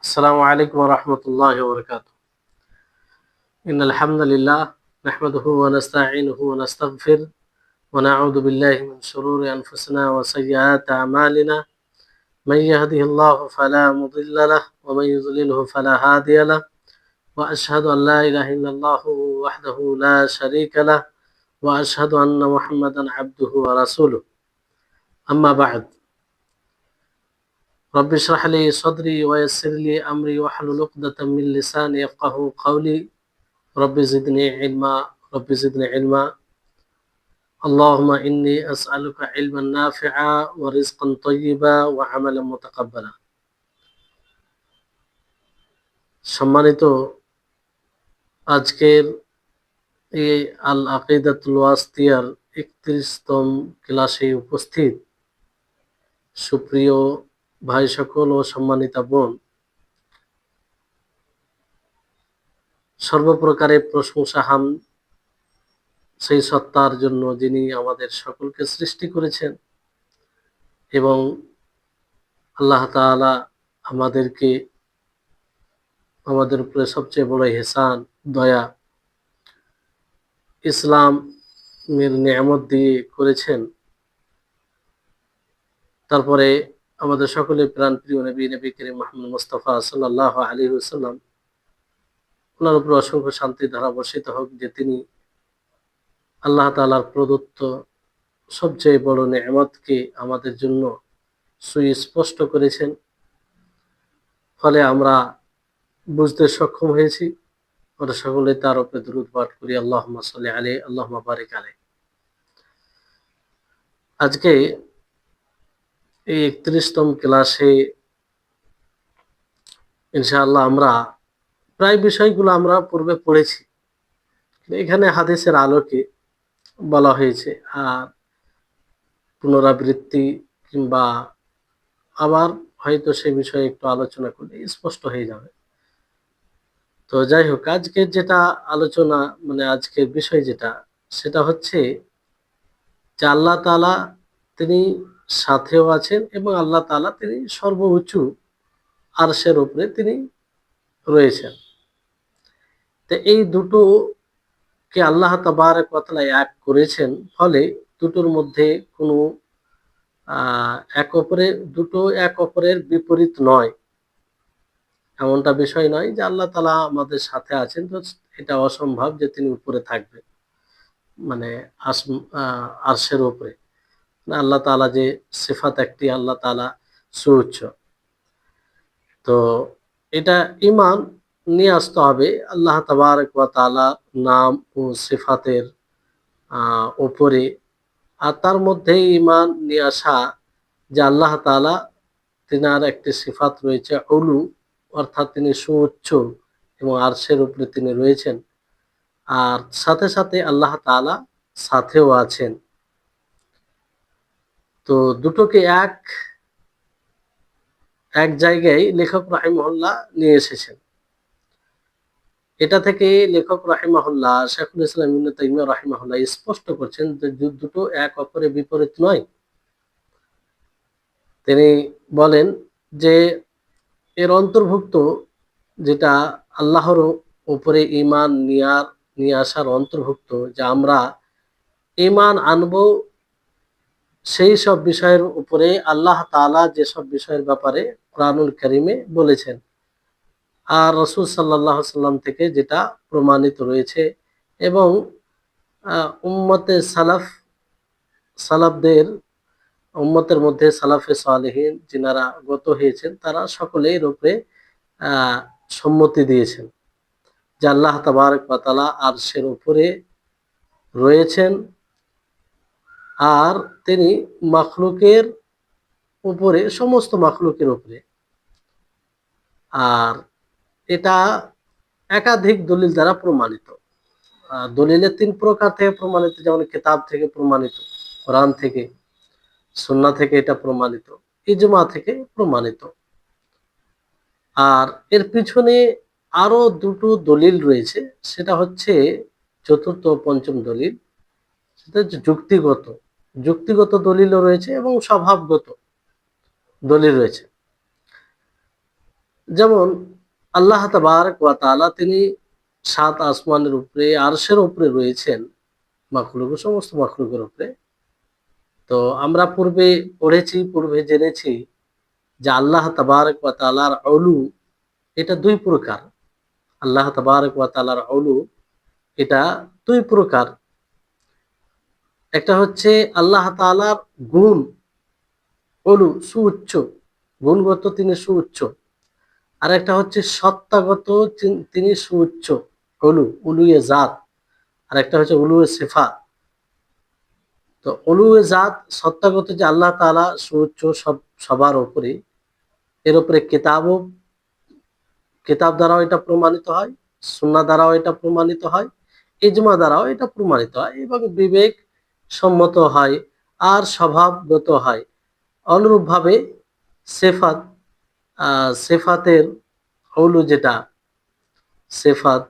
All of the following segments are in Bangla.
السلام عليكم ورحمة الله وبركاته. إن الحمد لله نحمده ونستعينه ونستغفر ونعوذ بالله من شرور أنفسنا وسيئات أعمالنا. من يهده الله فلا مضل له ومن يضلله فلا هادي له، وأشهد أن لا إله إلا الله وحده لا شريك له، وأشهد أن محمدا عبده ورسوله. أما بعد، رب اشرح لي صدري ويسر لي أمري واحلل عقدة من لساني يفقهوا قولي. رب زدني علما رب زدني علما اللهم إني أسألك علما نافعا ورزقا طيبا وعملا متقبلا. সম্মানিত, আজকের এই আল আকিদাতুল ওয়াসিতিয়ার 31তম ক্লাসে উপস্থিত সুপ্রিয় ভাই সকল ও সম্মানিতা বোন, সর্বপ্রকারে প্রশংসা হাম সেই সত্তার জন্য যিনি আমাদের সকলকে সৃষ্টি করেছেন এবং আল্লাহ তাআলা আমাদের উপরে সবচেয়ে বড় ইহসান, দয়া, ইসলামের নিয়ামত দিয়ে করেছেন। তারপরে আমাদের সকলের প্রাণপ্রিয় নবী করিম মুহাম্মদ মুস্তাফা সাল্লাল্লাহু আলাইহি ওয়াসাল্লাম, ওনার উপর অসংখ্য শান্তি ধারা বর্ষিত হোক, যে তিনি আল্লাহ তাআলার প্রদত্ত সবচেয়ে বড় নিয়ামতকে আমাদের জন্য সুস্পষ্ট করেছেন। ফলে আমরা বুঝতে সক্ষম হয়েছি। আমরা সকলে তার উপরে দুরূদ পাঠ করি, আল্লাহুম্মা সাল্লি আলাইহি আল্লাহুম্মা বারিক আলাইহি। আজকে এই 31তম ক্লাসে ইনশাআল্লাহ আমরা প্রায় বিষয়গুলো আমরা পূর্বে পড়েছি, এখানে হাদিসের আলোকে বলা হয়েছে, আর পুনরাবৃত্তি কিংবা আবার হয়তো সেই বিষয়ে একটু আলোচনা করলে স্পষ্ট হয়ে যাবে। তো যাই হোক, আজকের যেটা আলোচনা, আজকের বিষয় যেটা, সেটা হচ্ছে যে আল্লাহ তাআলা তিনি সাথেও আছেন এবং আল্লাহ তাআলা তিনি সর্বোচ্চ আরশের উপরে তিনি রয়েছেন। তো এই দুটোকে আল্লাহ তাবারক ওয়া তাআলা এক করেছেন, ফলে দুটোর মধ্যে কোনো দুটো এক অপরের বিপরীত নয়, এমনটা বিষয় নয় যে আল্লাহ তাআলা আমাদের সাথে আছেন, তো এটা অসম্ভব যে তিনি উপরে থাকবেন, আরশের উপরে। আল্লাহ তাআলা যে সিফাত একটি, আল্লাহ তাআলা সুউচ্চ। তো এটা ঈমান নিয়ে আসতে হবে আল্লাহ তাবারক ওয়া তাআলা নাম ও সিফাতের উপরে, আর তার মধ্যে ঈমান নিয়ে আসা যে আল্লাহ তাআলা তিনার একটি সিফাত রয়েছে উলু, অর্থাৎ তিনি সুউচ্চ এবং আরশের উপরে তিনি রয়েছেন, আর সাথে সাথে আল্লাহ তাআলা সাথেও আছেন। তো দুটোকে এক জায়গায় লেখক রাহিমাহুল্লাহ নিয়ে এসেছেন। এটা থেকে লেখক রাহিমাহুল্লাহ, শাইখুল ইসলাম ইবনে তাইমিয়া রাহিমাহুল্লাহ স্পষ্ট করছেন যে দুটো এক অপরের বিপরীত নয়। তিনি বলেন যে এর অন্তর্ভুক্ত যেটা আল্লাহর উপরে ঈমান নিয়ে আসার অন্তর্ভুক্ত, যে আমরা ঈমান আনবো সেই সব বিষয়ের উপরে আল্লাহ তাআলা যেসব বিষয়ের ব্যাপারে কোরআনুল কারীমে বলেছেন, আর রাসূল সাল্লাল্লাহু আলাইহি সাল্লাম থেকে যেটা প্রমাণিত রয়েছে, এবং উম্মতে উম্মতের মধ্যে সালাফে সালেহিন যিনারা গত হয়েছেন, তারা সকলে এর উপরে সম্মতি দিয়েছেন যে আল্লাহ তাবারক ওয়া তাআলা আরশের উপরে রয়েছেন, আর তিনি মাখলুকের উপরে, সমস্ত মাখলুকের উপরে। আর এটা একাধিক দলিল দ্বারা প্রমাণিত। দলিলের 3 প্রকার থেকে প্রমাণিত, যেমন কিতাব থেকে প্রমাণিত, কোরআন থেকে, সুন্নাহ থেকে এটা প্রমাণিত, ইজমা থেকে প্রমাণিত। আর এর পিছনে আরো দুটো দলিল রয়েছে, সেটা হচ্ছে চতুর্থ ও পঞ্চম দলিল। সেটা হচ্ছে যুক্তিগত দলিলও রয়েছে এবং স্বভাবগত দলিল রয়েছে। যেমন আল্লাহ তাবারক ওয়া তাআলা তিনি সাত আসমানের উপরে আরশের উপরে রয়েছেন, মাখলুক সমস্ত মাখলুকের উপরে। তো আমরা পূর্বে জেনেছি যে আল্লাহ তাবারক ওয়া তাআলার উলু এটা দুই প্রকার। আল্লাহ তাবারক ওয়া তাআলার উলু এটা দুই প্রকার। একটা হচ্ছে আল্লাহ তাআলার গুণ, উলু সুউচ্চ, গুণগত তিনি সুউচ্চ। আর একটা হচ্ছে সত্তাগত, তিনি সুউচ্চ, উলুয়ে জাত। আর একটা হচ্ছে উলুয়ে সিফাত। তো উলুয়ে জাত সত্তাগত, যে আল্লাহ তাআলা সুউচ্চ সবার উপরে, এর উপরে কিতাব দ্বারাও এটা প্রমাণিত হয়, সুন্নাহ দ্বারাও এটা প্রমাণিত হয়, ইজমা দ্বারাও এটা প্রমাণিত হয় এবং বিবেক সম্মত হয় আর স্বভাবগত হয়। অনুরূপভাবে সেফাত, সেফাতের উলু যেটা সেফাত,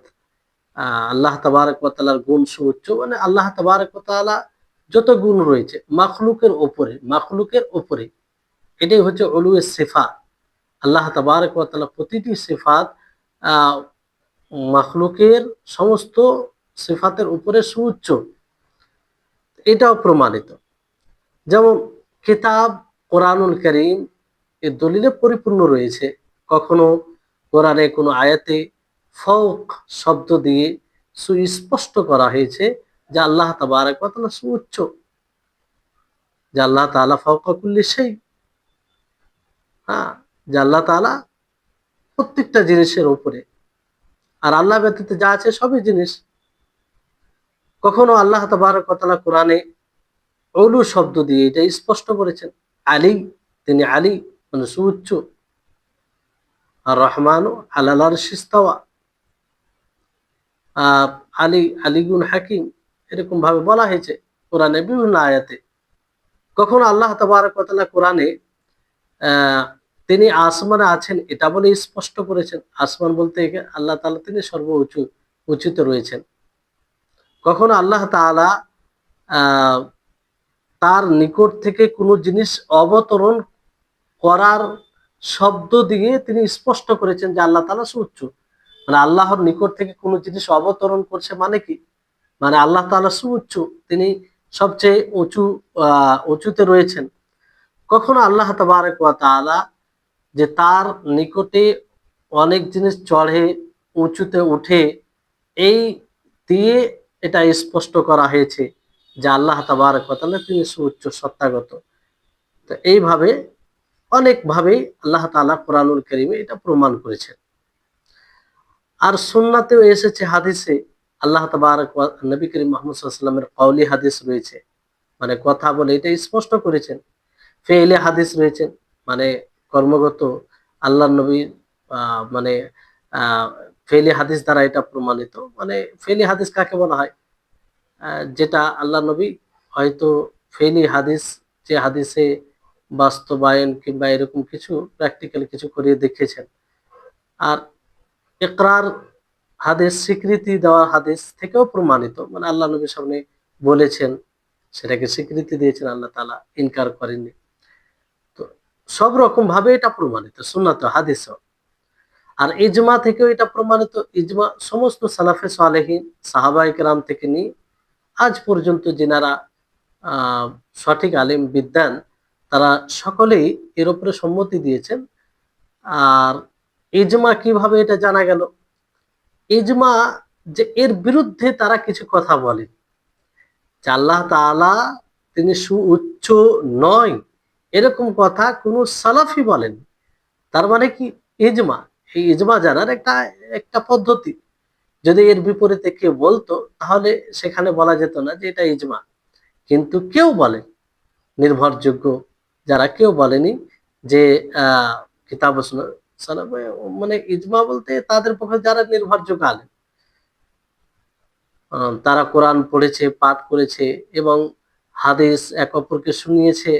আল্লাহ তাবারক ওয়া তাআলার গুণ সুউচ্চ, মানে আল্লাহ তাবারক ওয়া তাআলা যত গুণ রয়েছে মাখলুকের উপরে এটাই হচ্ছে উলুয়ে সিফাত। আল্লাহ তাবারক ওয়া তাআলা প্রতিটি সিফাত আহ মাখলুকের সমস্ত সিফাতের উপরে সুউচ্চ, এটাও প্রমাণিত। যেমন কিতাব কোরআনুল কারীম এর দলিলে পরিপূর্ণ রয়েছে। কখনো কোরআনে কোনো আয়াতে ফৌক শব্দ দিয়ে সুস্পষ্ট করা হয়েছে যে আল্লাহ তাবারক ওয়া তাআলা সুউচ্চ, যে আল্লাহ তাআলা ফাওকা কুল্লি শাই, হ্যাঁ, যে আল্লাহ তাআলা প্রত্যেকটা জিনিসের উপরে, আর আল্লাহ ব্যতীত যা আছে সবই জিনিস। কখনো আল্লাহ তাবারক ওয়া তাআলা কোরআনে উলু শব্দ দিয়ে এটা স্পষ্ট করেছেন। আলী, তিনি আলী, মানে সুউচ্চ। আর রহমান আলাল আরশি ইস্তাওয়া, আলী, আলীগুন হাকিম, এরকম ভাবে বলা হয়েছে কোরআনে বিভিন্ন আয়াতে। কখনো আল্লাহ তাবারক ওয়া তাআলা কোরআনে আহ তিনি আসমানে আছেন এটা বলে স্পষ্ট করেছেন। আসমান বলতে আল্লাহ তাআলা তিনি উচ্চতে রয়েছেন। কখনো আল্লাহ তাআলা আহ তার নিকট থেকে কোনো জিনিস অবতরণ করার শব্দ দিয়ে তিনি স্পষ্ট করেছেন যে আল্লাহ তাআলা সুউচ্চ, মানে আল্লাহর নিকট থেকে কোনো জিনিস অবতরণ করছে মানে কি, মানে আল্লাহ তাআলা সুউচ্চ, তিনি সবচেয়ে উঁচুতে রয়েছেন। কখনো আল্লাহ তাবারক ওয়া তাআলা যে তার নিকটে অনেক জিনিস চড়ে উঁচুতে উঠে, এই দিয়ে এটা স্পষ্ট করা হয়েছে যে আল্লাহ তাবারক ওয়া তাআলা তিনি সুউচ্চ সত্তাগত। তো এইভাবে অনেকভাবেই আল্লাহ তাআলা কোরআনুল কারীমে এটা প্রমাণ করেছেন। আর সুন্নাতেও এসেছে, হাদিসে আল্লাহ তাবারক ওয়া নবী করিম মুহাম্মদ সাল্লাল্লাহু আলাইহি ওয়াসাল্লামের কওলি হাদিস রয়েছে, মানে কথা বলে এটা স্পষ্ট করেছেন। ফেইলে হাদিস রয়েছেন, মানে কর্মগত আল্লাহর নবী মানে আহ ফেইলি হাদিস দ্বারা এটা প্রমাণিত। মানে ফেইলি হাদিস কাকে বলা হয়? যেটা আল্লাহ নবী হয়তো ফেইলি হাদিস, যে হাদিসে বাস্তবায়ন কিংবা এরকম কিছু প্র্যাকটিক্যাল কিছু করিয়ে দেখিয়েছেন। আর ইকরার হাদিস, স্বীকৃতি দেওয়া হাদিস থেকেও প্রমাণিত, মানে আল্লাহ নবীর সামনে বলেছেন, সেটাকে স্বীকৃতি দিয়েছেন আল্লাহ তাআলা, ইনকার করেননি। তো সব রকম ভাবে এটা প্রমাণিত সুন্নাত হাদিসও। আর ইজমা থেকেও এটা প্রমাণিত। ইজমা সমস্ত সালাফে সালেহিন, সাহাবায়ে কেরাম থেকে নিয়ে আজ পর্যন্ত যেনারা সঠিক আলিম বিদ্বান, তারা সকলেই এর উপরে সম্মতি দিয়েছেন। আর ইজমা কিভাবে এটা জানা গেল? ইজমা, যে এর বিরুদ্ধে তারা কিছু কথা বলেন যে আল্লাহ তাআলা তিনি সুউচ্চ নয়, এরকম কথা কোন সালাফি বলেন। তার মানে কি? ইজমা, এই ইজমা জানার একটা একটা পদ্ধতি। যদি এর বিপরীতে কেউ বলতো তাহলে সেখানে বলা যেত না যে এটা ইজমা। কিন্তু কেউ বলে, নির্ভরযোগ্য যারা, কেউ বলেনি যে কিতাব ও সুন্নাহ সালাফ, মানে ইজমা বলতে তাদের পক্ষে যারা নির্ভরযোগ্য আলেম, তারা কোরআন পড়েছে, পাঠ করেছে এবং হাদিস এক অপরকে শুনিয়েছে,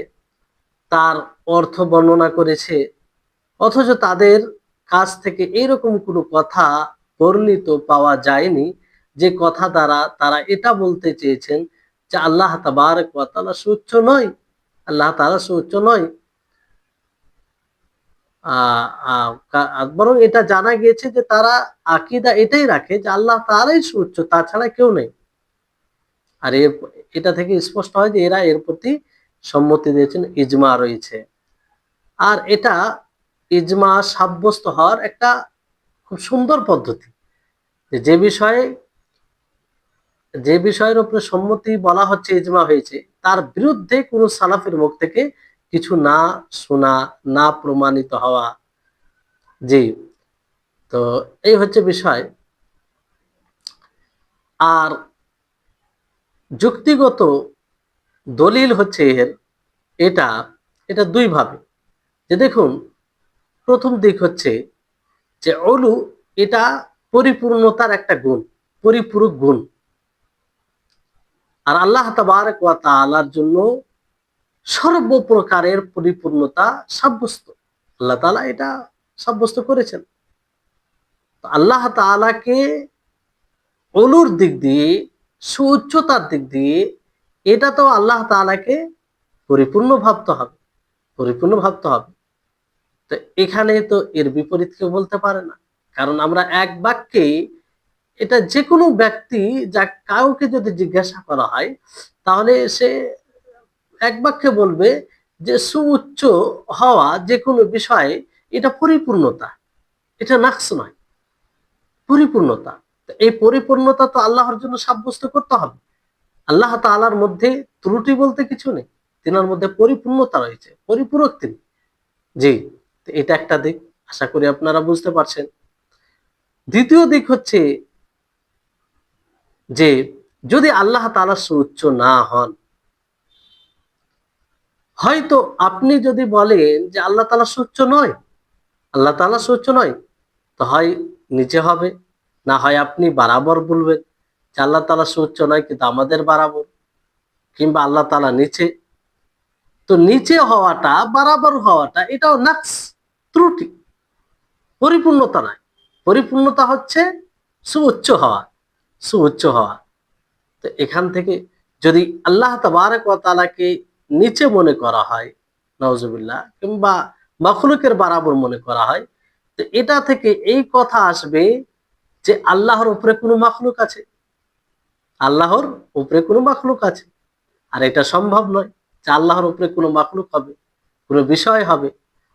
তার অর্থ বর্ণনা করেছে, অথচ তাদের কাছ থেকে এইরকম কোনো কথা বর্ণিত পাওয়া যায়নি যে কথা দ্বারা তারা এটা বলতে চেয়েছেন যে আল্লাহ তাবারক ওয়া তাআলা সুউচ্চ নয়, আল্লাহ তাআলা সুউচ্চ নয়। বরং এটা জানা গিয়েছে যে তারা আকীদা এটাই রাখে যে আল্লাহ তাআলাই সুউচ্চ, তাছাড়া কেউ নেই। আর এটা থেকে স্পষ্ট হয় যে এরা এর প্রতি সম্মতি দিয়েছেন, ইজমা রয়েছে। আর এটা ইজমা সাব্যস্ত হওয়ার একটা খুব সুন্দর পদ্ধতি, যে বিষয়ে যে বিষয়ের উপরে সম্মতি বলা হচ্ছে, ইজমা হয়েছে, তার বিরুদ্ধে কোন সালাফের মুখ থেকে কিছু না শোনা, না প্রমাণিত হওয়া। জি, তো এই হচ্ছে বিষয়। আর যুক্তিগত দলিল হচ্ছে এটা এটা দুই ভাবে। যে দেখুন, প্রথম দিক হচ্ছে যে অলু এটা পরিপূর্ণতার একটা গুণ, পরিপূরক গুণ। আর আল্লাহ তাবারক ওয়া তাআলার জন্য সর্বপ্রকারের পরিপূর্ণতা সাব্যস্ত, আল্লাহ তাআলা এটা সাব্যস্ত করেছেন। আল্লাহ তাআলাকে অলুর দিক দিয়ে, সুউচ্চতার দিক দিয়ে, এটা তো আল্লাহ তাআলাকে পরিপূর্ণ ভাবতে হবে, পরিপূর্ণ ভাবতে হবে। তো এখানে তো এর বিপরীত কেউ বলতে পারে না, কারণ আমরা এক বাক্যে, এটা যে কোনো ব্যক্তি, যা কাউকে যদি জিজ্ঞাসা করা হয়, তাহলে সে এক বাক্যে বলবে যে সুউচ্চ হওয়া যে কোনো বিষয়ে এটা পরিপূর্ণতা, এটা নাকস নয়, পরিপূর্ণতা। এই পরিপূর্ণতা তো আল্লাহর জন্য সাব্যস্ত করতে হবে। আল্লাহ তাআলার মধ্যে ত্রুটি বলতে কিছু নেই, তিনার মধ্যে পরিপূর্ণতা রয়েছে, পরিপূরক তিনি। জি, এটা একটা দিক, আশা করি আপনারা বুঝতে পারছেন। দ্বিতীয় দিক হচ্ছে যে যদি আল্লাহ তাআলা সুউচ্চ না হন, হয়তো আপনি যদি বলেন যে আল্লাহ তাআলা সুউচ্চ নয়, আল্লাহ তাআলা সুউচ্চ নয়, তো হয় নিচে হবে, না হয় আপনি বরাবর বলবেন যে আল্লাহ তাআলা সুউচ্চ নয় কিন্তু আমাদের বরাবর, কিংবা আল্লাহ তাআলা নিচে। তো নিচে হওয়াটা, বরাবর হওয়াটা, এটাও নাকস, ত্রুটি, পরিপূর্ণতা নয়। পরিপূর্ণতা হচ্ছে সুউচ্চ হওয়া, সুউচ্চ হওয়া। তো এখান থেকে যদি আল্লাহ তাবারক ওয়া তাআলাকে নিচে মনে করা হয়, নাউজুবিল্লাহ, কিংবা মাখলুকের বরাবর মনে করা হয়, তো এটা থেকে এই কথা আসবে যে আল্লাহর উপরে কোনো মাখলুক আছে, আল্লাহর উপরে কোনো মাখলুক আছে। আর এটা সম্ভব নয় যে আল্লাহর উপরে কোনো মাখলুক হবে, কোনো বিষয় হবে।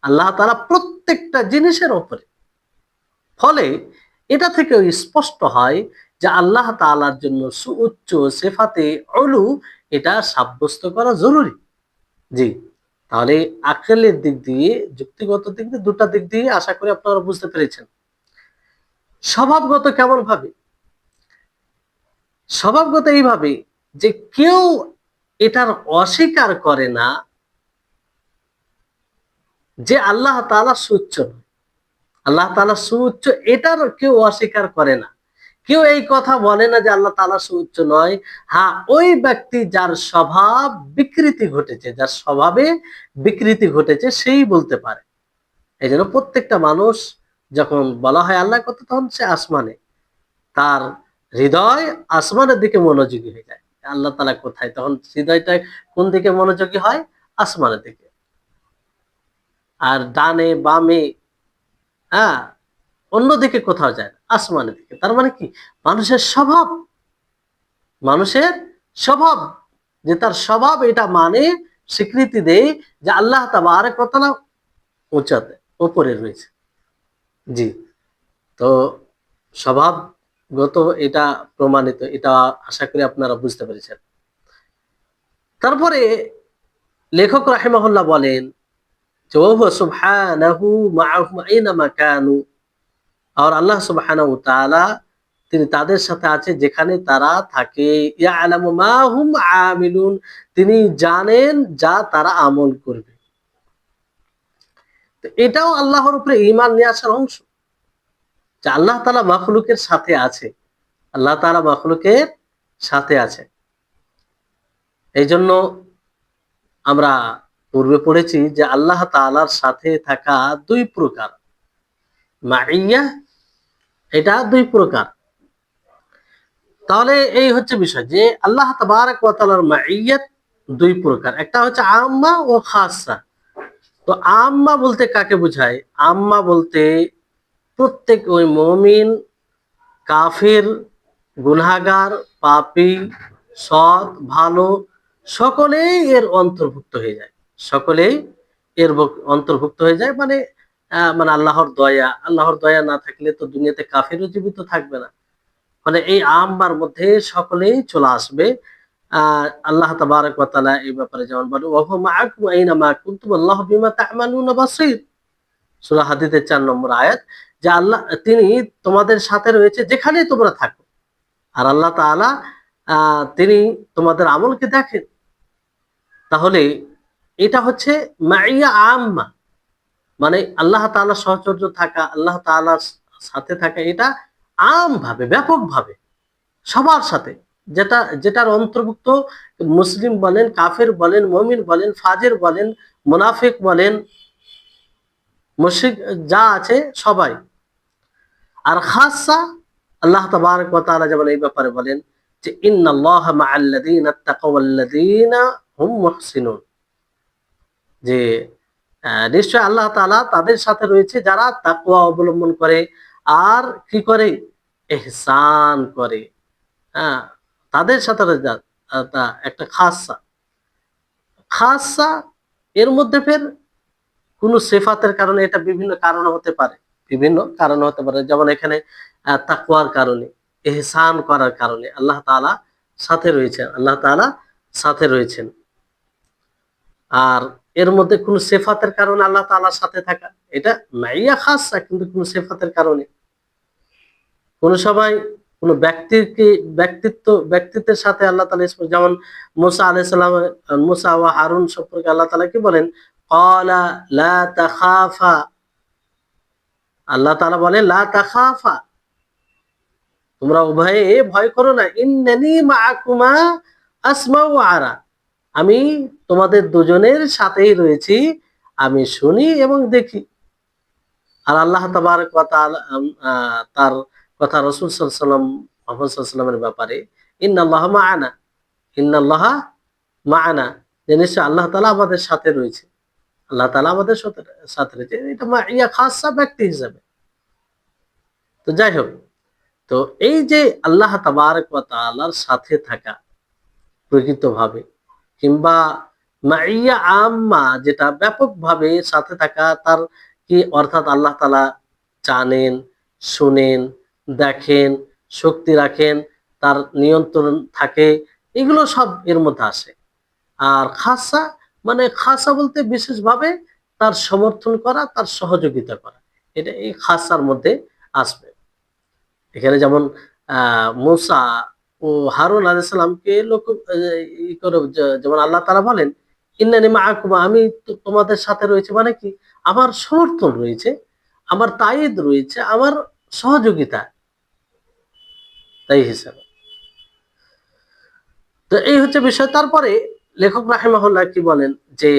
আল্লাহ তাআলা প্রত্যেকটা জিনিসের উপরে। ফলে এটা থেকেও স্পষ্ট হয় যে আল্লাহ তাআলার জন্য সুউচ্চ সিফাতে উলু এটা সাব্যস্ত করা জরুরি। জি, তাহলে আকলের দিক দিয়ে, যুক্তিগত দিক দিয়ে, দুটা দিক দিয়ে আশা করি আপনারা বুঝতে পেরেছেন। স্বভাবগত কেমন ভাবে? স্বভাবগত এইভাবে যে কেউ এটার অস্বীকার করে না যে আল্লাহ তাআলা সুউচ্চ নয়, আল্লাহ তাআলা সুউচ্চ, এটার কেউ অস্বীকার করে না। কেউ এই কথা বলে না যে আল্লাহ তাআলা সুউচ্চ নয়। হ্যাঁ, ওই ব্যক্তি যার স্বভাব বিকৃতি ঘটেছে, যার স্বভাবে বিকৃতি ঘটেছে, সেই বলতে পারে। এই জন্য প্রত্যেকটা মানুষ যখন বলা হয় আল্লাহর কথা, তখন সে আসমানে, তার হৃদয় আসমানের দিকে মনোযোগী হয়ে যায়। আল্লাহ তাআলা কোথায়? তখন হৃদয়টা কোন দিকে মনোযোগী হয়? আসমানের দিকে। আর ডানে বামে, হ্যাঁ, অন্যদিকে কোথাও যায় না, আসমানের দিকে। তার মানে কি? মানুষের স্বভাব, মানুষের স্বভাব, যে তার স্বভাব এটা মানে, স্বীকৃতি দেয় যে আল্লাহ তাবারক ওয়া তাআলা উচ্চতে, উপরে রয়েছে। জি, তো স্বভাবগত এটা প্রমাণিত, এটা আশা করি আপনারা বুঝতে পেরেছেন। তারপরে লেখক রাহিমাহুল্লাহ বলেন যে ওয়া হুয়া সুবহানাহু মাআহুম আইনামা কানু, আর আল্লাহ সুবহানাহু ওয়া তাআলা তিনি তাদের সাথে আছে যেখানে তারা থাকে। ইয়ালামু মা হুম আমিলুন, তিনি জানেন যা তারা আমল করবে। তো এটাও আল্লাহর উপরে ঈমান নিয়ে আসার অংশ, যে আল্লাহ তাআলা মাখলুকের সাথে আছে, আল্লাহ তাআলা মাখলুকের সাথে আছে। এইজন্য আমরা পূর্বে পড়েছি যে আল্লাহ তাআলার সাথে থাকা দুই প্রকার, মাইয়্যা, এটা দুই প্রকার। তাহলে এই হচ্ছে বিষয় যে আল্লাহ তাবারক ওয়া তাআলার মাইয়্যাত দুই প্রকার, একটা হচ্ছে আম্মা ও খাসা। তো আম্মা বলতে কাকে বোঝায়? আম্মা বলতে প্রত্যেক ওই মুমিন, কাফির, গুনাহগার, পাপী, সৎ, ভালো, সকলেই এর অন্তর্ভুক্ত হয়ে যায়। সকলেই এর অন্তর্ভুক্ত হয়ে যায়, মানে মানে আল্লাহর দয়া না থাকলে তো দুনিয়াতে কাফিরও জীবিত থাকবে না। মানে এই আম্মার মধ্যে সকলেই চলে আসবে। আল্লাহ তাবারক ওয়া তাআলা এই ব্যাপারে যেমন বলেন, ওয়া হুয়া মাআকুম আইনামা কুনতুম আল্লাহু বিমা তা'মালুনা বাসীর। সূরা হাদীদের ৪ নম্বর আয়াত, যে আল্লাহ তিনি তোমাদের সাথে রয়েছে যেখানেই তোমরা থাকো। আর আল্লাহ তাআলা তিনি তোমাদের আমলকে দেখেন। তাহলে এটা হচ্ছে মাইয়া আম্মা, মানে আল্লাহ তাআলার সাহচর্য থাকা, আল্লাহ তাআলার সাথে থাকা, এটা আমভাবে, ব্যাপকভাবে সবার সাথে, যেটার অন্তর্ভুক্ত মুসলিম বলেন, কাফের বলেন, মুমিন বলেন, ফাজের বলেন, মুনাফিক বলেন, মুশরিক যা আছে সবাই। আর খাসা আল্লাহ তাবারক ওয়া তাআলা যেমন এই ব্যাপারে বলেন যে ইন্নাল্লাহা মাআল্লাযীনা ইত্তাকাও ওয়াল্লাযীনা হুম মুহসিনুন, যে নিশ্চয় আল্লাহ তাআলা তাদের সাথে রয়েছে যারা তাকওয়া অবলম্বন করে আর কি করে, ইহসান করে। হ্যাঁ, তাদের সাথে একটা খাসা। খাসা এর মধ্যে ফের কোন সিফাতের কারণে, এটা বিভিন্ন কারণে হতে পারে, বিভিন্ন কারণে হতে পারে। যেমন এখানে তাকওয়ার কারণে, ইহসান করার কারণে আল্লাহ তাআলা সাথে রয়েছেন, আল্লাহ তাআলা সাথে রয়েছেন। আর এর মধ্যে কোন সিফাতের কারণে আল্লাহ তাআলার সাথে থাকা, এটা মাইয়া খাসা, কিন্তু কোন সিফাতের কারণে। কোন সময় কোন ব্যক্তিত্বের সাথে আল্লাহ তাআলা যেমন মুসা আলাইহিস সালাম, মুসা ওয়া হারুন সম্পর্কে আল্লাহ তাআলা কি বলেন? ক্বালা লা তাখাফা, আল্লাহ তাআলা বলেন লা তাখাফা, তোমরা উভয়ে ভয় করো না, ইন্নানি মাআকুমা আসমাউ ওয়া আরা, আমি তোমাদের দুজনের সাথেই রয়েছি, আমি শুনি এবং দেখি। আর আল্লাহ তাবারক ওয়া তাআলা তার কথা রাসূল সাল্লাল্লাহু আলাইহি ওয়াসাল্লাম, মুহাম্মদ সাল্লাল্লাহু আলাইহি ওয়াসাল্লামের ব্যাপারে, ইন্নাল্লাহা মা'ানা, ইন্নাল্লাহা মা'ানা, যে নিশ্চয় আল্লাহ তাআলা আমাদের সাথে রয়েছে, আল্লাহ তাআলা আমাদের সাথে রয়েছে। এটা মাইয়া খাসা ব্যক্তি হিসাবে। তো যাই হোক, তো এই যে আল্লাহ তাবারক ওয়া তাআলার সাথে থাকা প্রকৃতভাবে, কিংবা মাইয়া আম্মা যেটা ব্যাপকভাবে সাথে থাকা, তার কি অর্থাৎ আল্লাহ তাআলা জানেন, শুনেন, দেখেন, শক্তি রাখেন, তার নিয়ন্ত্রণ থাকে, এগুলো সব এর মধ্যে আসে। আর খাসা মানে খাসা বলতে বিশেষভাবে তার সমর্থন করা, তার সহযোগিতা করা, এটা এই খাসার মধ্যে আসবে। এখানে যেমন মূসা ও হারুন আলাইহিস সালামকে ই করে, যেমন আল্লাহ তাআলা বলেন ইন্নানি মাআকুমা, আমি তোমাদের সাথে রয়েছে, মানে কি, আমার সমর্থন রয়েছে, আমার তাইদ রয়েছে, আমার সহযোগিতা, তাই হিসাবে। তো এই হচ্ছে বিষয়। তারপরে লেখক রাহিমাহুল্লাহ কি বলেন, যে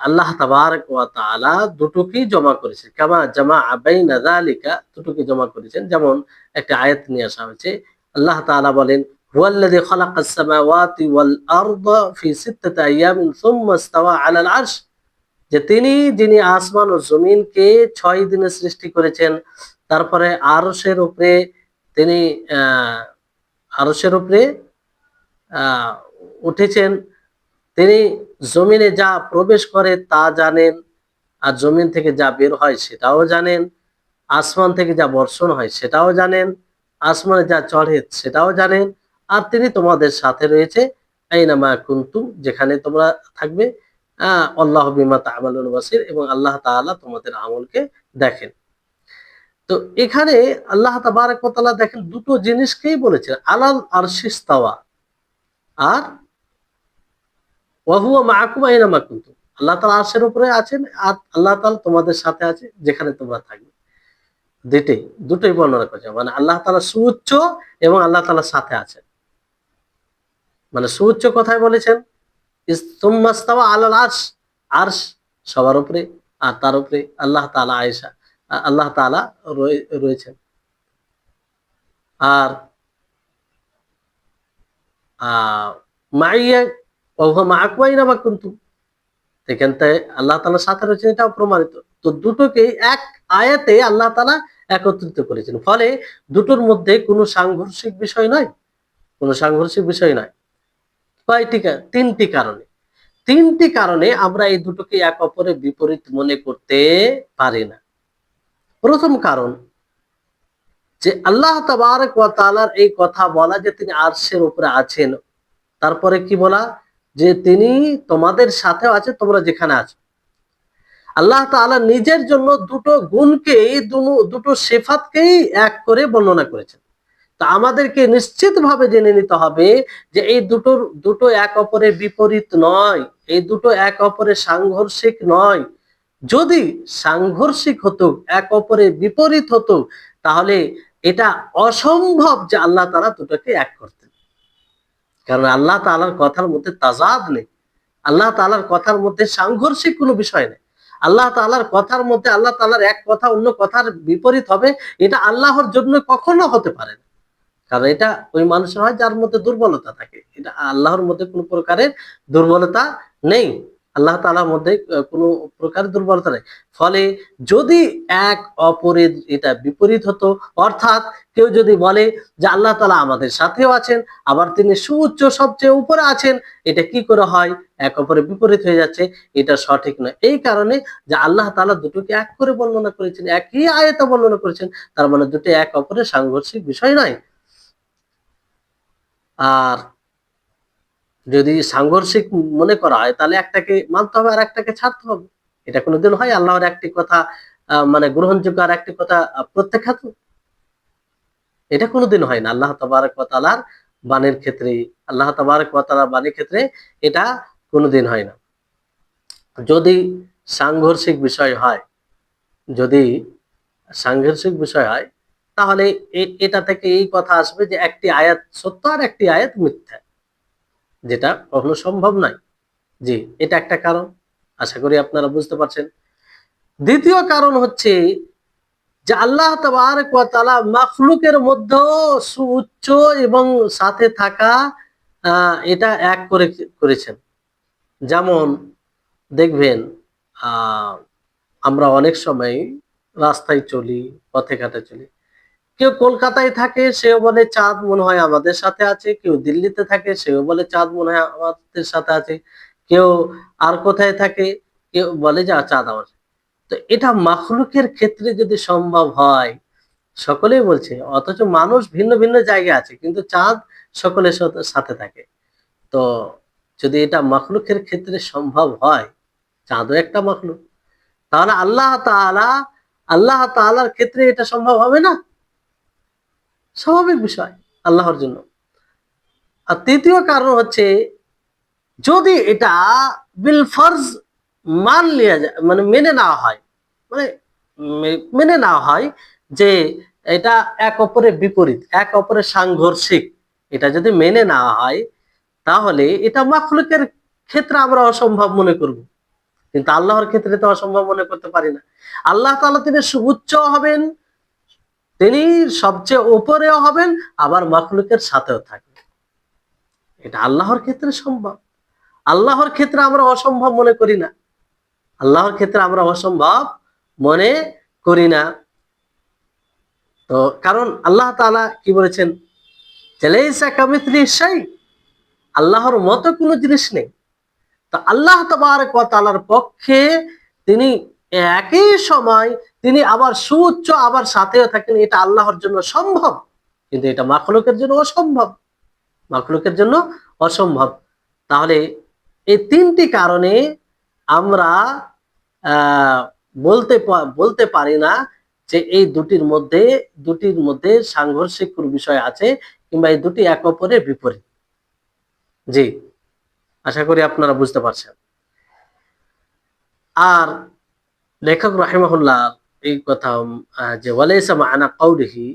আল্লাহ তাবারক ওয়া তাআলা দুটোকেই জমা করেছেন, কামা জামা বাইনা যালিকা, দুটোকে জমা করেছেন। যেমন একটা আয়াত নিয়ে আসা হয়েছে, আল্লাহ তাআলা বলেন হুয়াল্লাযী খালাকাস সামাওয়াতি ওয়াল আরদা ফি সিত্তাতি আইয়ামিন সুম্মা ইসতাওয়া আলাল আরশ, যে যিনি আসমান ও জমিনকে ৬ দিনে সৃষ্টি করেছেন, তারপরে আরশের উপরে তিনি আরশের উপরে আহ উঠেছেন, তিনি জমিনে যা প্রবেশ করে তা জানেন, আর জমিন থেকে যা বের হয় সেটাও জানেন, আসমান থেকে যা বর্ষণ হয় সেটাও জানেন, আসমানে যা চড়ে সেটাও জানেন। আর তিনি তোমাদের সাথে রয়েছে, আইনামা কুনতুম, যেখানে তোমরা থাকবে, আল্লাহু বিমা তা'মালুন বাসীর, এবং আল্লাহ তাআলা তোমাদের আমলকে দেখেন। তো এখানে আল্লাহ তাবারক ওয়া তাআলা দেখেন দুটো জিনিসকেই বলেছেন, আলাল আরশিস ইস্তাওয়া আর ওয়া হুয়া মাআকুম আইনামা কুনতুম, আল্লাহ তাআলা আরশের উপরে আছেন, আর আল্লাহ তাআলা তোমাদের সাথে আছে যেখানে তোমরা থাকবে। দুটোই দুটোই বর্ণনা করেছে, মানে আল্লাহ তাআলা সুউচ্চ এবং আল্লাহ তাআলার সাথে আছেন। মানে সুউচ্চ কথায় বলেছেন সুম্মা ইস্তাওয়া আলাল আরশ, আরশ সবার উপরে, আর তার উপরে আল্লাহ তাআলা আল্লাহ তাআলা রয়েছেন। আর আহ মাইয়া ওয়া হুয়া মাআকুম আইনামা কুনতুম, এখান থেকে আল্লাহ তাআলার সাথে রয়েছেন, এটাও প্রমাণিত। তো দুটোকে এক আয়াতে আল্লাহ তাআলা একত্রিত করেছেন, ফলে দুটোর মধ্যে কোনো সাংঘর্ষিক বিষয় নয়, কোনো সাংঘর্ষিক বিষয় নয়। তিনটি কারণে, তিনটি কারণে আমরা এই দুটোকে এক অপরের বিপরীত মনে করতে পারি না। প্রথম কারণ, যে আল্লাহ তাবারক ওয়া তাআলার এই কথা বলা যে তিনি আরশের উপরে আছেন, তারপরে কি বলা যে তিনি তোমাদের সাথেও আছে, তোমরা যেখানে আছো। আল্লাহ তাআলা নিজের জন্য দুটো গুণকেই, দুটো সিফাতকেই এক করে বর্ণনা করেছেন। তা আমাদেরকে নিশ্চিতভাবে জেনে নিতে হবে যে এই দুটো এক অপরের বিপরীত নয়, এই দুটো এক অপরের সাংঘর্ষিক নয়। যদি সাংঘর্ষিক হতো, এক অপরের বিপরীত হতো, তাহলে এটা অসম্ভব যে আল্লাহ তাআলা দুটোকে এক করতেন। কারণ আল্লাহ তাআলার কথার মধ্যে তাজাদ নেই, আল্লাহ তাআলার কথার মধ্যে সাংঘর্ষিক কোনো বিষয় নেই। আল্লাহ তাআলার কথার মধ্যে আল্লাহ তাআলার এক কথা অন্য কথার বিপরীত হবে, এটা আল্লাহর জন্য কখনো হতে পারে না। কারণ এটা ওই মানুষের হয় যার মধ্যে দুর্বলতা থাকে, এটা আল্লাহর মধ্যে কোনো প্রকারের দুর্বলতা নেই। আল্লাহ তাআলার মধ্যে কোনো প্রকারের দুর্বলতা নেই। ফলে যদি এক অপরের এটা বিপরীত হতো, অর্থাৎ কেউ যদি বলে যে আল্লাহ তাআলা আমাদের সাথেও আছেন, আবার তিনি সুউচ্চ সবচেয়ে উপরে আছেন, এটা কি করে হয়? এক অপরের বিপরীত হয়ে যাচ্ছে, এটা সঠিক নয়। এই কারণে যে আল্লাহ তাআলা দুটোকে এক করে বর্ণনা করেছেন, একই আয়াতে বর্ণনা করেছেন, তার মানে দুটো এক অপরের সাংঘর্ষিক বিষয় নয়। আর যদি সাংঘর্ষিক মনে করা হয়, তাহলে একটাকে মানতে হবে আর একটাকে ছাড়তে হবে। এটা কোনোদিন হয়? আল্লাহর একটি কথা মানে গ্রহণযোগ্য আর একটি কথা প্রত্যাখ্যাত? এটা কোনোদিন হয় না। আল্লাহ তাবারক ওয়া তাআলার বাণীর ক্ষেত্রে, আল্লাহ তাবারক ওয়া তাআলার বাণীর ক্ষেত্রে এটা কোনোদিন হয় না। যদি সাংঘর্ষিক বিষয় হয়, যদি সাংঘর্ষিক বিষয় হয়, তাহলে এটা থেকে এই কথা আসবে যে একটি আয়াত সত্য আর একটি আয়াত মিথ্যা, যেটা কখনো সম্ভব নয়। জি, এটা একটা কারণ। আশা করি আপনারা বুঝতে পারছেন। দ্বিতীয় কারণ হচ্ছে যে আল্লাহ তাবারক ওয়া তাআলা মাখলুকের মধ্যেও সুউচ্চ এবং সাথে থাকা এটা এক করেছেন। যেমন দেখবেন, আ আমরা অনেক সময় রাস্তায় চলি, পথে ঘাটে চলি। কেউ কলকাতায় থাকে, সেও বলে চাঁদ মনে হয় আমাদের সাথে আছে। কেউ দিল্লিতে থাকে, সেও বলে চাঁদ মনে হয় আমাদের সাথে আছে। কেউ আর কোথায় থাকে, কেউ বলে যে চাঁদ আমার। তো এটা মাখলুকের ক্ষেত্রে যদি সম্ভব হয়, সকলেই বলছে, অথচ মানুষ ভিন্ন ভিন্ন জায়গায় আছে, কিন্তু চাঁদ সকলের সাথে থাকে। তো যদি এটা মাখলুকের ক্ষেত্রে সম্ভব হয়, চাঁদও একটা মাখলুক, তাহলে আল্লাহ তাআলার ক্ষেত্রে এটা সম্ভব হবে না? স্বাভাবিক বিষয় আল্লাহর জন্য। আর তৃতীয় কারণ হচ্ছে, যদি এটা বিল ফরজ মান লিয়া যায়, মানে মেনে নেওয়া হয়, মানে মেনে নেওয়া হয় যে এটা এক অপরের বিপরীত, এক অপরের সাংঘর্ষিক, এটা যদি মেনে নেওয়া হয়, তাহলে এটা মাখলুকের ক্ষেত্রে আমরা অসম্ভব মনে করব, কিন্তু আল্লাহর ক্ষেত্রে তো অসম্ভব মনে করতে পারি না। আল্লাহ তাআলা তিনি সুউচ্চ হবেন, তিনি সবচেয়ে উপরেও হবেন, আবার মাখলুকের সাথেও থাকবেন। এটা আল্লাহর ক্ষেত্রে সম্ভব। আল্লাহর ক্ষেত্রে আমরা অসম্ভব মনে করি না, আল্লাহর ক্ষেত্রে আমরা অসম্ভব মনে করি না। তো কারণ আল্লাহ তাআলা কি বলেছেন, লাইসা কামিথলিহি শাই, আল্লাহর মতো কোনো জিনিস নেই। তো আল্লাহ তাবারক ওয়া তাআলার পক্ষে তিনি একই সময় তিনি আবার সুউচ্চ আবার সাথেও থাকেন, এটা আল্লাহর জন্য সম্ভব, কিন্তু এটা মাখলুকের জন্য অসম্ভব, মাখলুকের জন্য অসম্ভব। তাহলে এই তিনটি কারণে আমরা আহ বলতে পারি না যে এই দুটির মধ্যে সাংঘর্ষিক কোনো বিষয় আছে, কিংবা এই দুটি এক অপরের বিপরীত। জি, আশা করি আপনারা বুঝতে পারছেন। আর লেখক রাহিমাহুল্লাহ এই কথা, যে ওয়ালাইসা মা'আনা কাউলিহি,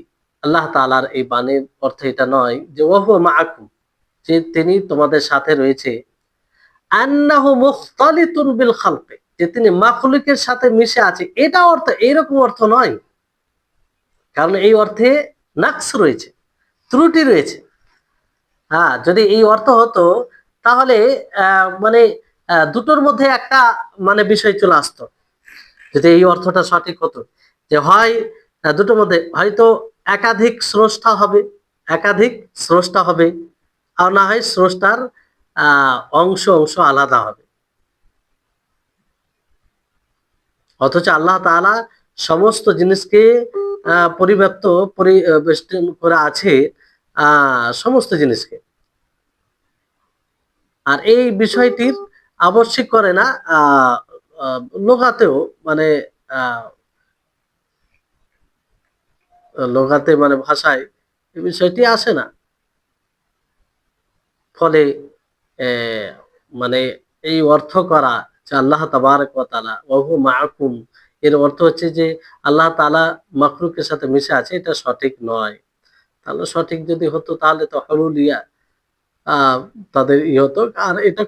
আল্লাহ তাআলার এই বাণীর অর্থ এটা নয় যে ওয়া হুয়া মা'আকুম, যে তিনি তোমাদের সাথে রয়েছে, আন্নাহু মুখতালিতুন বিল খালকি, যে তিনি মাখলুকের সাথে মিশে আছে, এটা অর্থ, এইরকম অর্থ নয়। কারণ এই অর্থে নাকস রয়েছে, ত্রুটি রয়েছে। হ্যাঁ, যদি এই অর্থ হতো, তাহলে মানে দুটোর মধ্যে একটা মানে বিষয় চলে আসতো, যদি এই অর্থটা সঠিক হতো, যে হয় দুটোর মধ্যে হয়তো একাধিক স্রষ্টা হবে, একাধিক স্রষ্টা হবে, আর না হয় স্রষ্টার অংশ অংশ আলাদা হবে। অথচ আল্লাহ তাআলা সমস্ত জিনিসকে পরিব্যাপ্ত পরিবেষ্টন করে আছে, সমস্ত জিনিসকে। আর এই বিষয়টির আবশ্যক করে না লোগাতেও, মানে আহ, লোগাতে মানে ভাষায় এই বিষয়টি আসে না। ফলে মানে এই অর্থ করা যে আল্লাহ তাবারক ওয়া তাআলা ওয়া হুয়া মাআকুম, এর অর্থ হচ্ছে যে আল্লাহ তাআলা মাখলুকের সাথে মিশে আছে, এটা সঠিক নয়। তাহলে সঠিক যদি হতো তাহলে তো হলুলিয়া আহ তাদের হতো। আর এটা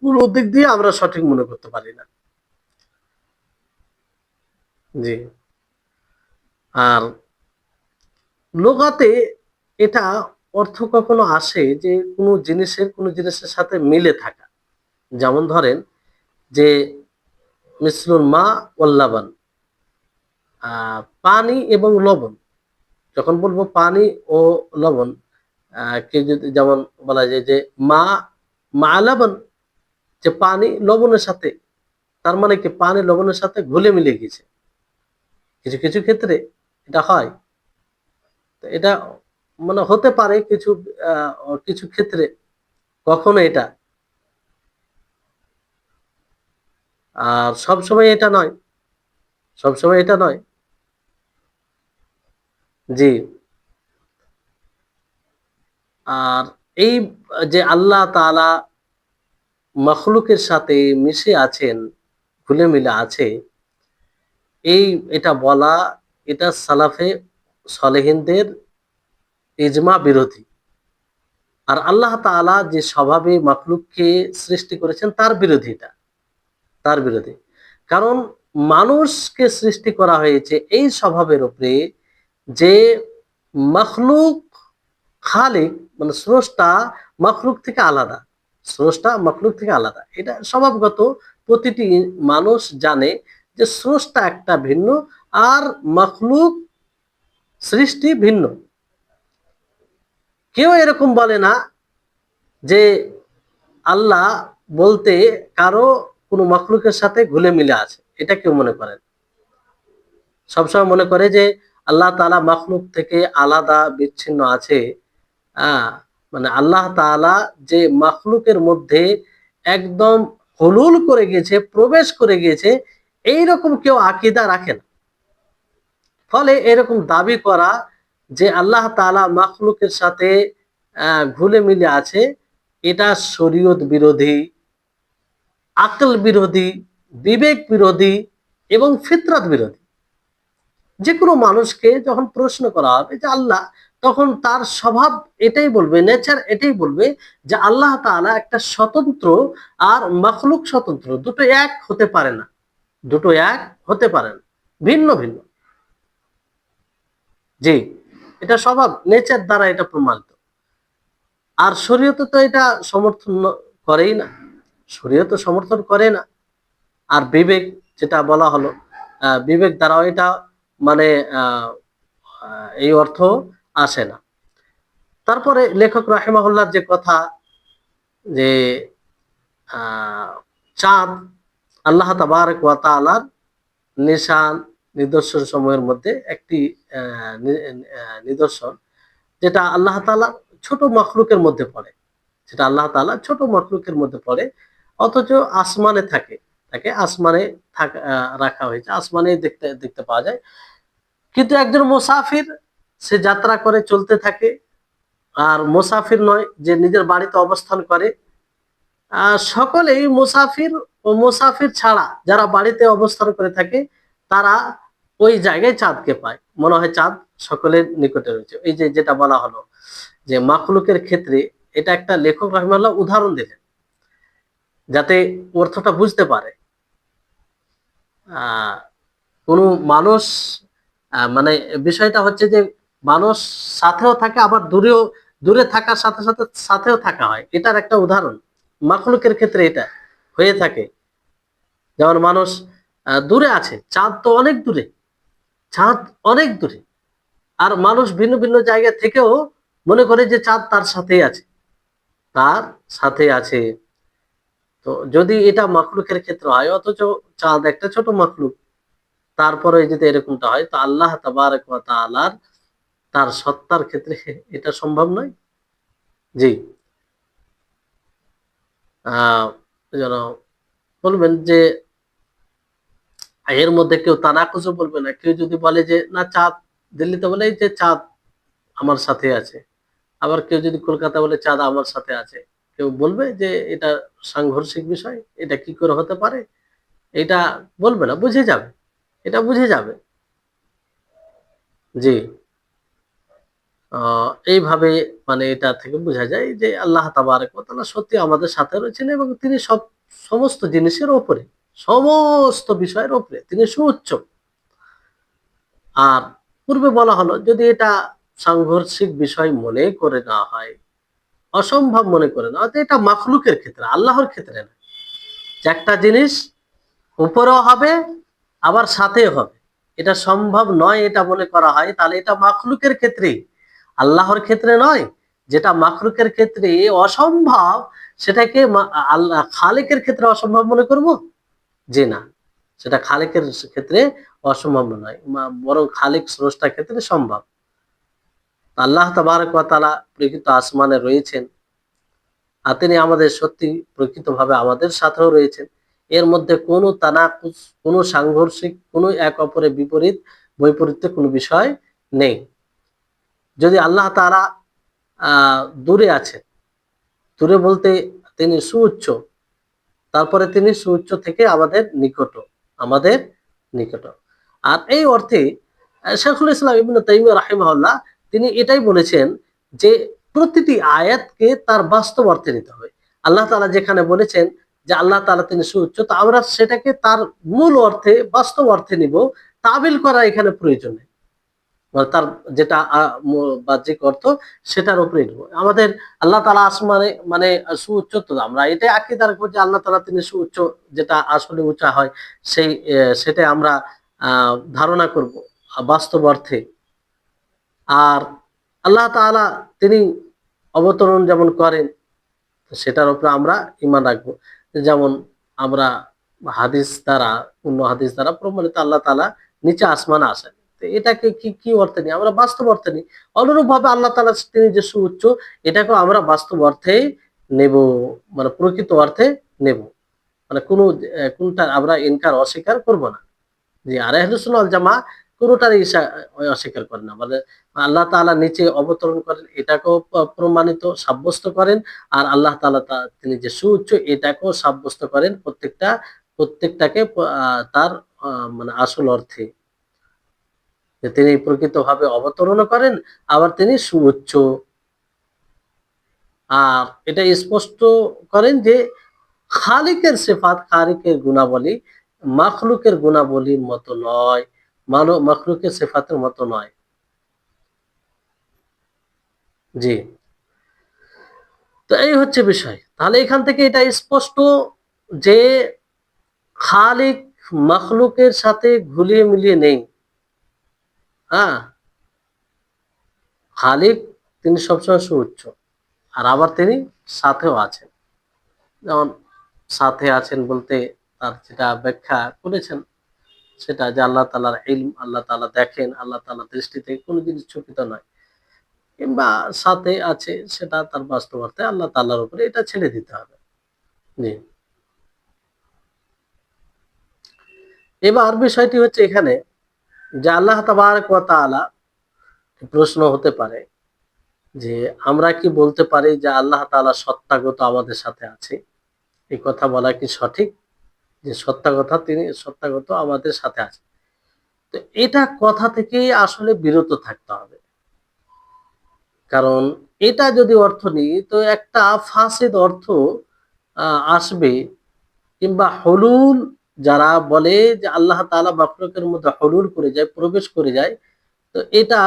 কোনো দিক দিয়ে আমরা সঠিক মনে করতে পারি না। জি। আর লোগাতে এটা অর্থ কখনো আসে যে কোনো জিনিসের সাথে মিলে থাকা। যেমন ধরেন যে মিসলুল মা ওয়াল লাবান, পানি এবং লবণ। যখন বলবো পানি ও লবণ, কেউ যদি যেমন বলা যায় যে মা মা লাবান, যে পানি লবণের সাথে, তার মানে কি পানি লবণের সাথে ঘুলে মিলে গেছে। কিছু কিছু ক্ষেত্রে এটা হয়। তো এটা মানে হতে পারে কিছু কিছু ক্ষেত্রে, কখনো এটা, আর সবসময় এটা নয়, সবসময় এটা নয়। জি। আর এই যে আল্লাহ তাআলা মখলুকের সাথে মিশে আছেন, ঘুলে মিলে আছে, এই এটা বলা, এটা সালাফে সলেহিনদের ইজমা বিরোধী। আর আল্লাহ তাআলা যে স্বভাবে মখলুককে সৃষ্টি করেছেন তার বিরোধী এটা, তার বিরোধী। কারণ মানুষকে সৃষ্টি করা হয়েছে এই স্বভাবের উপরে যে মখলুক, খালিক মানে স্রষ্টা মখলুক থেকে আলাদা, স্রষ্টা মখলুক থেকে আলাদা। এটা স্বভাবগত, প্রতিটি মানুষ জানে যে স্রষ্টা একটা ভিন্ন, আর মখলুক সৃষ্টি ভিন্ন। কেউ এরকম বলে না যে আল্লাহ বলতে কারো কোনো মখলুকের সাথে ঘুলে মিলে আছে, এটা কেউ মনে করেন। সবসময় মনে করে যে আল্লাহ তাআলা মখলুক থেকে আলাদা বিচ্ছিন্ন আছে। মানে আল্লাহ তাআলা যে মখলুকের মধ্যে একদম হুলুল করে গিয়েছে, প্রবেশ করে গিয়েছে, এইরকম কেউ আকীদা রাখে না। ফলে এরকম দাবি করা যে আল্লাহ তাআলা মখলুকের সাথে ঘুলে মিলে আছে, এটা শরীয়ত বিরোধী, আকল বিরোধী, বিবেক বিরোধী এবং ফিতরাত বিরোধী। যে কোনো মানুষকে যখন প্রশ্ন করা হবে যে আল্লাহ, তখন তার স্বভাব এটাই বলবে, নেচার এটাই বলবে যে আল্লাহ তাআলা একটা স্বতন্ত্র, আর মখলুক স্বতন্ত্র, দুটো এক হতে পারে না, দুটো এক হতে পারে না, ভিন্ন ভিন্ন। জি, এটা স্বভাব, নেচার দ্বারা এটা প্রমাণিত। আর শরীয়তে তো এটা সমর্থন করেই না, শরীয়ত সমর্থন করে না। আর বিবেক, যেটা বলা হলো, বিবেক দ্বারাও এটা মানে আহ এই অর্থ আসে না। তারপরে লেখক রাহিমাহুল্লাহ যে কথা, যে চাঁদ আল্লাহ তাবারক ওয়া তাআলার নিশান, নিদর্শন সময়ের মধ্যে একটি নিদর্শন, যেটা আল্লাহ তাআলা ছোট মখলুকের মধ্যে পড়ে, যেটা আল্লাহ তাআলা ছোট মখলুকের মধ্যে পড়ে, অথচ আসমানে থাকে, তাকে আসমানে রাখা হয়েছে, আসমানে দেখতে দেখতে পাওয়া যায়। কিন্তু একজন মুসাফির, সে যাত্রা করে চলতে থাকে, আর মুসাফির নয় যে নিজের বাড়িতে অবস্থান করে, সকলেই মুসাফির ও মুসাফির ছাড়া যারা বাড়িতে অবস্থান করে থাকে, তারা ওই জায়গায় চাঁদকে পায়, মনে হয় চাঁদ সকলের নিকটে রয়েছে। এই যে যেটা বলা হলো যে মাখলুকের ক্ষেত্রে, এটা একটা লেখক রাহিমাহুল্লাহ উদাহরণ দিলেন যাতে অর্থটা বুঝতে পারে। আহ কোনো মানুষ, মানে বিষয়টা হচ্ছে যে মানুষ সাথেও থাকে, আবার দূরে থাকার সাথে সাথে সাথেও থাকা হয়, এটার একটা উদাহরণ মাখলুকের ক্ষেত্রে এটা। হয়ে থাকে। যেমন মানুষ দূরে আছে, চাঁদ তো অনেক দূরে, চাঁদ অনেক দূরে, আর মানুষ ভিন্ন ভিন্ন জায়গা থেকেও মনে করে যে চাঁদ তার সাথেই আছে, তার সাথে আছে। তো যদি এটা মাখলুকের ক্ষেত্রে হয়, অথচ চাঁদ একটা ছোট মাখলুক, তারপরে যদি এরকমটা হয়, তো আল্লাহ তাবারক ওয়া তাআলার তার সত্তার ক্ষেত্রে এটা সম্ভব নয়। জি। আহ যেন বলবেন যে এর মধ্যে কেউ তানাকুজও বলবে না। কেউ যদি বলে যে না চাঁদ দিল্লিতে, বলে এই যে চাঁদ আমার সাথে আছে। আবার কেউ যদি কলকাতা বলে চাঁদ আমার সাথে আছে। কেউ বলবে যে এটা সাংঘর্ষিক বিষয়, এটা কি করে হতে পারে? এটা বলবে না, বুঝে যাবে। এটা বুঝে যাবে। জি। এইভাবে মানে এটা থেকে বোঝা যায় যে আল্লাহ তাবারক ওয়া তাআলা সত্যি আমাদের সাথে রয়েছেন এবং তিনি সমস্ত জিনিসের উপরে, সমস্ত বিষয়ের উপরে তিনি সুউচ্চ। আর পূর্বে বলা হলো যদি এটা সাংঘর্ষিক বিষয় মনে করে না হয়, অসম্ভব মনে করে না হয়, তো এটা মাখলুকের ক্ষেত্রে, আল্লাহর ক্ষেত্রে না। যে একটা জিনিস উপরেও হবে আবার সাথেও হবে, এটা সম্ভব নয় এটা মনে করা হয়, তাহলে এটা মাখলুকের ক্ষেত্রে, আল্লাহর ক্ষেত্রে নয়। যেটা মাখলুকের ক্ষেত্রে অসম্ভব, সেটাকে আল্লাহ খালেকের ক্ষেত্রে অসম্ভব মনে করব? জি না, সেটা খালেকের ক্ষেত্রে অসম্ভব নয়, বরং খালিক স্রষ্টার ক্ষেত্রে সম্ভব। আল্লাহ তাবারক ওয়া তাআলা প্রকৃত আসমানে রয়েছেন, আর তিনি আমাদের সত্যি প্রকৃতভাবে আমাদের সাথেও রয়েছেন। এর মধ্যে কোনো তানাকুস, কোনো সাংঘর্ষিক, কোনো এক অপরের বিপরীত বৈপরীত্য কোনো বিষয় নেই। যদি আল্লাহ তাআলা দূরে আছেন, দূরে বলতে তিনি সুউচ্চ, তারপরে তিনি সুউচ্চ থেকে আমাদের নিকট, আমাদের নিকট। আর এই অর্থে শাইখুল ইসলাম ইবনে তাইমিয়া রাহিমাহুল্লাহ তিনি এটাই বলেছেন যে প্রতিটি আয়াতকে তার বাস্তব অর্থে নিতে হবে। আল্লাহ তাআলা যেখানে বলেছেন যে আল্লাহ তাআলা তিনি সুউচ্চ, তো আমরা সেটাকে তার মূল অর্থে, বাস্তব অর্থে নিব। তাবিল করা এখানে প্রয়োজন নেই। মানে তার যেটা বাহ্যিক অর্থ, সেটার উপরে নিব। আমাদের আল্লাহ তাআলা আসমানে মানে সুউচ্চ, তো আমরা এটাই আকীদা রাখবো যে আল্লাহ তাআলা তিনি সুউচ্চ, যেটা আসলে উঁচা হয় সেই সেটাই আমরা ধারণা করব বাস্তব অর্থে। আর আল্লাহ তাআলা তিনি অবতরণ যেমন করেন, সেটার উপরে আমরা ঈমান রাখবো। যেমন আমরা হাদিস দ্বারা, অন্য হাদিস দ্বারা প্রমাণিত আল্লাহ তাআলা নিচে আসমানে আসেন। তো এটাকে কি অর্থে নিই? আমরা বাস্তব অর্থে নিই। অনুরূপভাবে আল্লাহ তাআলা তিনি যে সুউচ্চ, এটাকেও আমরা বাস্তব অর্থেই নেব, মানে প্রকৃত অর্থে নেব। মানে কোনটা আমরা ইনকার, অস্বীকার করব না। জি, আর আহলুস সুন্নাহ ওয়াল জামাআহ কোনটারই অস্বীকার করে না। মানে আল্লাহ তাআলা নিচে অবতরণ করেন, এটাকেও প্রমাণিত সাব্যস্ত করেন। আর আল্লাহ তাআলা তিনি যে সুউচ্চ, এটাকেও সাব্যস্ত করেন প্রত্যেকটাকে তার মানে আসল অর্থে। যে তিনি প্রকৃতভাবে অবতরণও করেন, আবার তিনি সুউচ্চ। আর এটা স্পষ্ট করেন যে খালিকের সিফাত, খালিকের গুণাবলী মাখলুকের গুণাবলীর মতো নয়, মাখলুকের সিফাতের মতো নয়। জি। তো এই হচ্ছে বিষয়। তাহলে এখান থেকে এটা স্পষ্ট যে খালিক মাখলুকের সাথে ঘুলিয়ে মিলিয়ে নেই। হ্যাঁ, খালিক তিনি সবসময় সুউচ্চ, আর আবার তিনি সাথেও আছেন। যেমন সাথে আছেন বলতে তার যেটা ব্যাখ্যা করেছেন, সেটা যে আল্লাহ তাআলার ইলম, আল্লাহ তাআলা দেখেন, আল্লাহ তাআলার দৃষ্টিতে কোনো জিনিস চকিত নয়। কিংবা সাথে আছে, সেটা তার বাস্তব অর্থে আল্লাহ তাআলার উপরে এটা ছেড়ে দিতে হবে। জি। এবার বিষয়টি হচ্ছে এখানে যে আল্লাহ তাবারক ওয়া তাআলা, প্রশ্ন হতে পারে যে আমরা কি বলতে পারি যে আল্লাহ তাআলা সত্তাগত আমাদের সাথে আছে? এই কথা বলা কি সঠিক? যে তিনি সত্তাগত আমাদের সাথে আছে। তো এটা কথা থেকেই আসলে বিরত থাকতে হবে। কারণ এটা যদি অর্থ নিই, তো একটা ফাসিদ অর্থ আসবে। কিংবা হুলুল, যারা বলে যে আল্লাহ তাআলা মাখলুকের মধ্যে হুলুল করে যায়, প্রবেশ করে যায়, তো এটা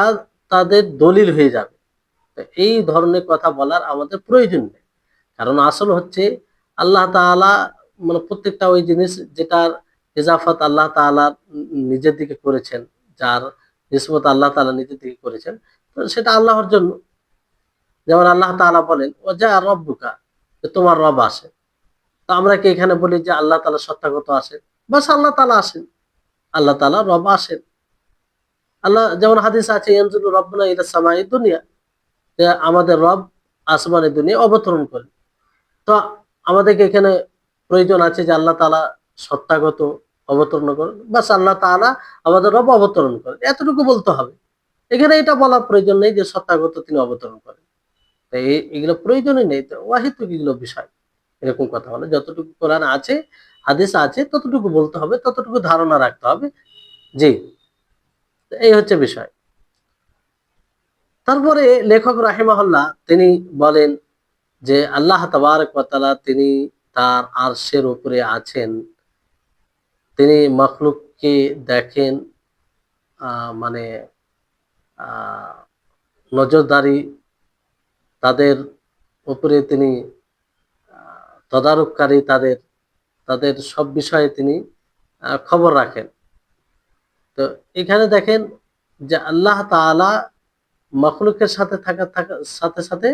তাদের দলিল হয়ে যাবে। তো এই ধরনের কথা বলার আমাদের প্রয়োজন নেই। কারণ আসল হচ্ছে আল্লাহ তাআলা মানে প্রত্যেকটা ওই জিনিস যেটার ইজাফাত আল্লাহ তাআলা নিজের দিকে করেছেন, যার নিসবত আল্লাহ তাআলা নিজের দিকে করেছেন, তো সেটা আল্লাহর জন্য। যেমন আল্লাহ তাআলা বলেন ওয়া রব্বুকা, যে তোমার রব আসে। তো আমরা কি এখানে বলি যে আল্লাহ তাআলা সত্তাগত আসেন? বাস আল্লাহ তাআলা আসেন, আল্লাহ তাআলা রব আসেন। আল্লাহ যেমন হাদিস আছে ইয়ানজুলু রাব্বুনা ইলা সামাই দুনিয়া, যে আমাদের রব আসমানের দুনিয়া অবতরণ করেন। তো আমাদেরকে এখানে প্রয়োজন আছে যে আল্লাহ তাআলা সত্তাগত অবতরণ করেন, বাস আল্লাহ তাআলা আমাদের রব অবতরণ করেন, এতটুকু বলতে হবে। এখানে এটা বলার প্রয়োজন নেই যে সত্তাগত তিনি অবতরণ করেন। তো এগুলো প্রয়োজনই নেই, তো অহেতুক এগুলো বিষয়, এরকম কথা বলে। যতটুকু কোরআন আছে, হাদিস আছে, ততটুকু বলতে হবে, ততটুকু ধারণা রাখতে হবে। জি, এই হচ্ছে বিষয়। তারপরে লেখক রাহিমাহুল্লাহ তিনি বলেন যে আল্লাহ তাবারক ওয়া তাআলা তিনি তার আরশের উপরে আছেন। তিনি মাখলুককে দেখেন, মানে নজরদারি, তাদের উপরে তিনি তদারককারী, তাদের তাদের সব বিষয়ে তিনি খবর রাখেন। তো এখানে দেখেন যে আল্লাহ তাআলা মাখলুকের সাথে থাকার সাথে সাথে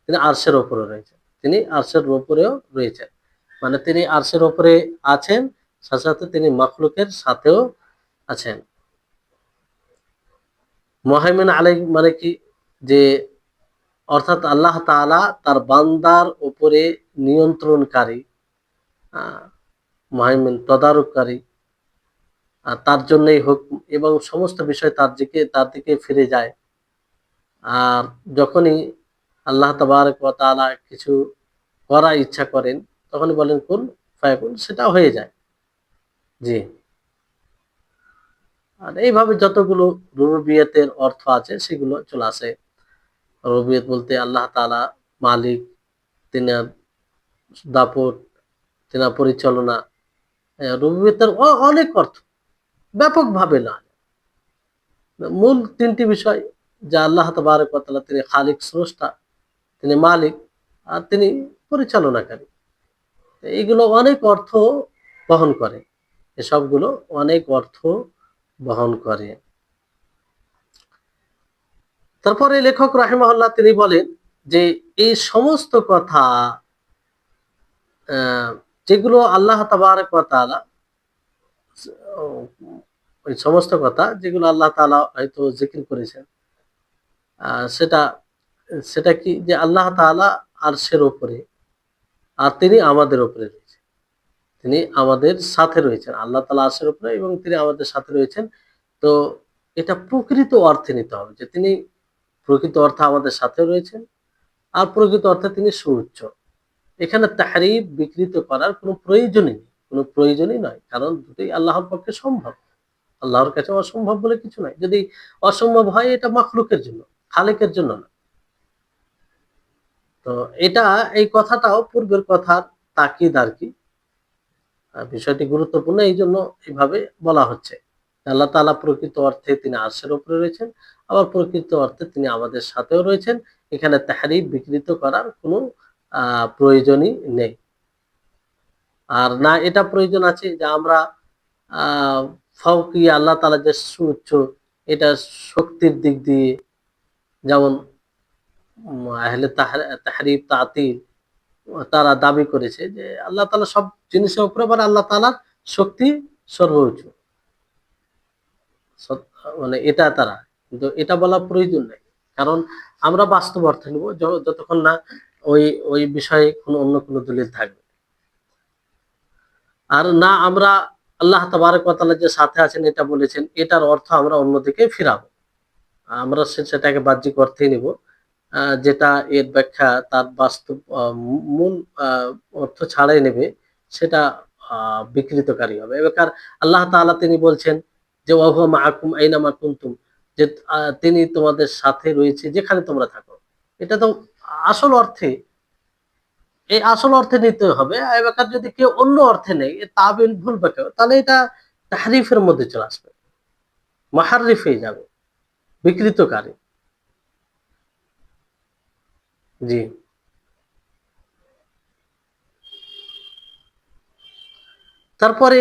তিনি আরশের উপরে রয়েছেন। তিনি আরশের উপরেও রয়েছেন। মানে তিনি আরশের উপরে আছেন, সাথে সাথে তিনি মাখলুকের সাথেও আছেন। মুহাইমিন আলাইহি মানে কি, যে অর্থাৎ আল্লাহ তাআলা তার বান্দার উপরে নিয়ন্ত্রণকারী, মুহাইমিন তদারককারী, তার জন্যই হোক, এবং সমস্ত বিষয় তার দিকে ফিরে যায়। আর যখনই আল্লাহ তাবারক ওয়া তাআলা কিছু করার ইচ্ছা করেন, তখনই বলেন কুন ফায়াকুন, সেটা হয়ে যায়। জি। আর এইভাবে যতগুলো রুবুবিয়তের অর্থ আছে সেগুলো চলে আসে। রুবুবিয়ত বলতে আল্লাহ তাআলা মালিক, তিনার দাপট, তিনার পরিচালনা। রুবুবিয়তের অনেক অর্থ, ব্যাপকভাবে না। মূল ৩ টি বিষয়, যে আল্লাহ তাবারক ওয়া তাআলা তিনি খালিক, স্রষ্টা, তিনি মালিক, আর তিনি পরিচালনাকারী। এইগুলো অনেক অর্থ বহন করে। এসবগুলো অনেক অর্থ বহন করে। তারপরে লেখক রাহিমাহুল্লাহ তিনি বলেন যে এই সমস্ত কথা, যেগুলো আল্লাহ তাবারক ওয়া তাআলা, ওই সমস্ত কথা যেগুলো আল্লাহ তাআলা হয়তো জিকির করেছেন, সেটা সেটা কি, যে আল্লাহ তাআলা আরশের উপরে, আর তিনি আমাদের উপরে রয়েছেন, তিনি আমাদের সাথে রয়েছেন। আল্লাহ তাআলা আরশের উপরে এবং তিনি আমাদের সাথে রয়েছেন। তো এটা প্রকৃত অর্থে নিতে হবে যে তিনি প্রকৃত অর্থে আমাদের সাথে রয়েছেন, আর প্রকৃত অর্থে তিনি সুউচ্চ। এখানে তাহরিফ, বিকৃত করার কোনো প্রয়োজনই নেই, কোনো প্রয়োজনই নয়। কারণ দুটোই আল্লাহর পক্ষে সম্ভব। আল্লাহর কাছে অসম্ভব বলে কিছু নাই। যদি অসম্ভব হয়, এটা মাখলুকের জন্য, খালেকের জন্য না। তো এটা, এই কথাটাও পূর্বের কথার তাকিদ আরকি। বিষয়টি গুরুত্বপূর্ণ, এইজন্য এভাবে বলা হচ্ছে। আল্লাহ তাআলা প্রকৃত অর্থে তিনি আরশের উপরে রয়েছেন, আবার প্রকৃত অর্থে তিনি আমাদের সাথেও রয়েছেন। এখানে তাহরিফ, বিকৃত করার কোনো প্রয়োজনই নেই। আর না এটা প্রয়োজন আছে যে আমরা আ ফাওকিয়া, আল্লাহ তাআলা যে সুউচ্চ, এটা শক্তির দিক দিয়ে, যেমন আহলে তাহরিফ, তাতিল তারা দাবি করেছে যে আল্লাহ তাআলা সব জিনিসের উপরে, আবার আল্লাহ তাআলার শক্তি সর্বোচ্চ। সত মানে এটা তারা। কিন্তু এটা বলার প্রয়োজন নাই। কারণ আমরা বাস্তব অর্থ নিব যতক্ষণ না ওই ওই বিষয়ে অন্য কোনো দলিল থাকবে। আর না আমরা আল্লাহ তাবারক ওয়া তাআলা যে সাথে আছেন এটা বলেছেন, এটার অর্থ আমরা অন্যদিকে ফিরাবো। আমরা সেটাকে বাহ্যিক অর্থেই নিব। যেটা এর ব্যাখ্যা তার বাস্তব মূল আ অর্থ ছাড়াই নেবে, সেটা আ বিকৃতকারী হবে। এবার আল্লাহ তাআলা তিনি বলছেন যে, "ওয়া হুয়া মাআকুম আইনামা কুনতুম", যে তিনি তোমাদের সাথে রয়েছে যেখানে তোমরা থাকো। এটা তো আসল অর্থে, এই আসল অর্থে নিতে হবে। এবার যদি কেউ অন্য অর্থে নেয়, তাবিল ভুল ব্যাখ্যা, তাহলে এটা তাহরিফের মধ্যে চলে আসবে। মুহাররিফ হয়ে যাবে, বিকৃতকারী। জি। তারপরে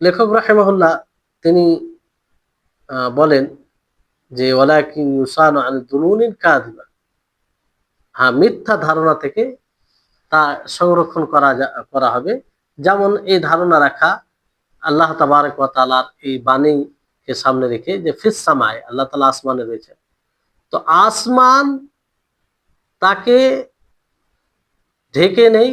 লেখক রাহিমাহুল্লাহ তিনি বলেন যে ওয়ালাকিন ইউসানু আন দুনুনিন কাযিবা, হ্যাঁ মিথ্যা ধারণা থেকে তা সংরক্ষণ করা হবে। যেমন এই ধারণা রাখা আল্লাহ তাবারক ওয়া তাআলার এই বাণীকে সামনে রেখে যে ফিস সামায়, আল্লাহ তাআলা আসমানে রয়েছে, তো আসমান তাকে ঢেকে নেই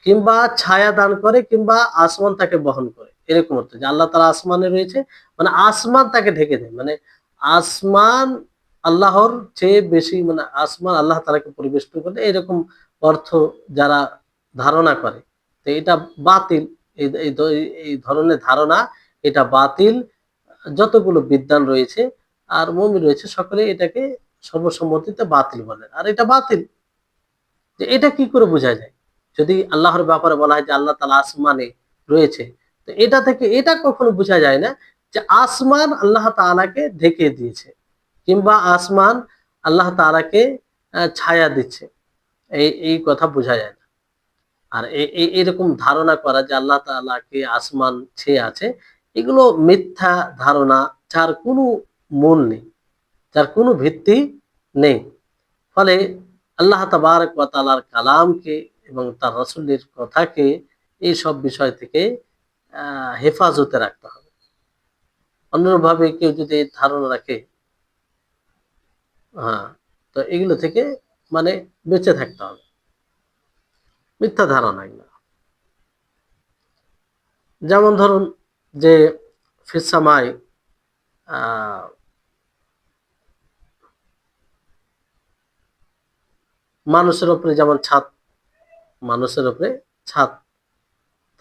কিংবা ছায়া দান করে কিংবা আসমান তাকে বহন করে, এরকম হতো যে আল্লাহ তাআলা আসমানে রয়েছে মানে আসমান তাকে ঢেকে দেয়, মানে আসমান আল্লাহর চেয়ে বেশি, মানে আসমান আল্লাহ তাআলাকে পরিবেষ্টন করে, এরকম অর্থ যারা ধারণা করে, তো এটা বাতিল। এই ধরনের ধারণা এটা বাতিল। যতগুলো বিদ্বান রয়েছে আর মুমিন রয়েছে সকলে এটাকে সর্বসম্মতিতে বাতিল বলেন, আর এটা বাতিল। যে এটা কি করে বোঝা যায়? যদি আল্লাহর ব্যাপারে বলা হয় যে আল্লাহ তাআলা আসমানে রয়েছে, তো এটা থেকে এটা কখনো বোঝা যায় না যে আসমান আল্লাহ তাআলাকে ঢেকে দিয়েছে কিংবা আসমান আল্লাহ তাআলাকে ছায়া দিচ্ছে, এই কথা বোঝা যায় না। আর এরকম ধারণা করা যে আল্লাহ তাআলাকে আসমান ছেয়ে আছে, এগুলো মিথ্যা ধারণা, যার কোনো মূল নেই, যার কোনো ভিত্তি নেই। ফলে আল্লাহ তাবারক ওয়া তাআলার কালামকে এবং তার রাসূলের কথাকে এই সব বিষয় থেকে হেফাজতে রাখতে হবে। অন্যভাবে কেউ যদি এই ধারণা রাখে, হ্যাঁ, তো এগুলো থেকে মানে বেঁচে থাকতে হবে। মিথ্যা ধারণা এগুলো। যেমন ধরুন যে ফিস সামাই, আহ মানুষের উপরে যেমন ছাদ, মানুষের উপরে ছাদ,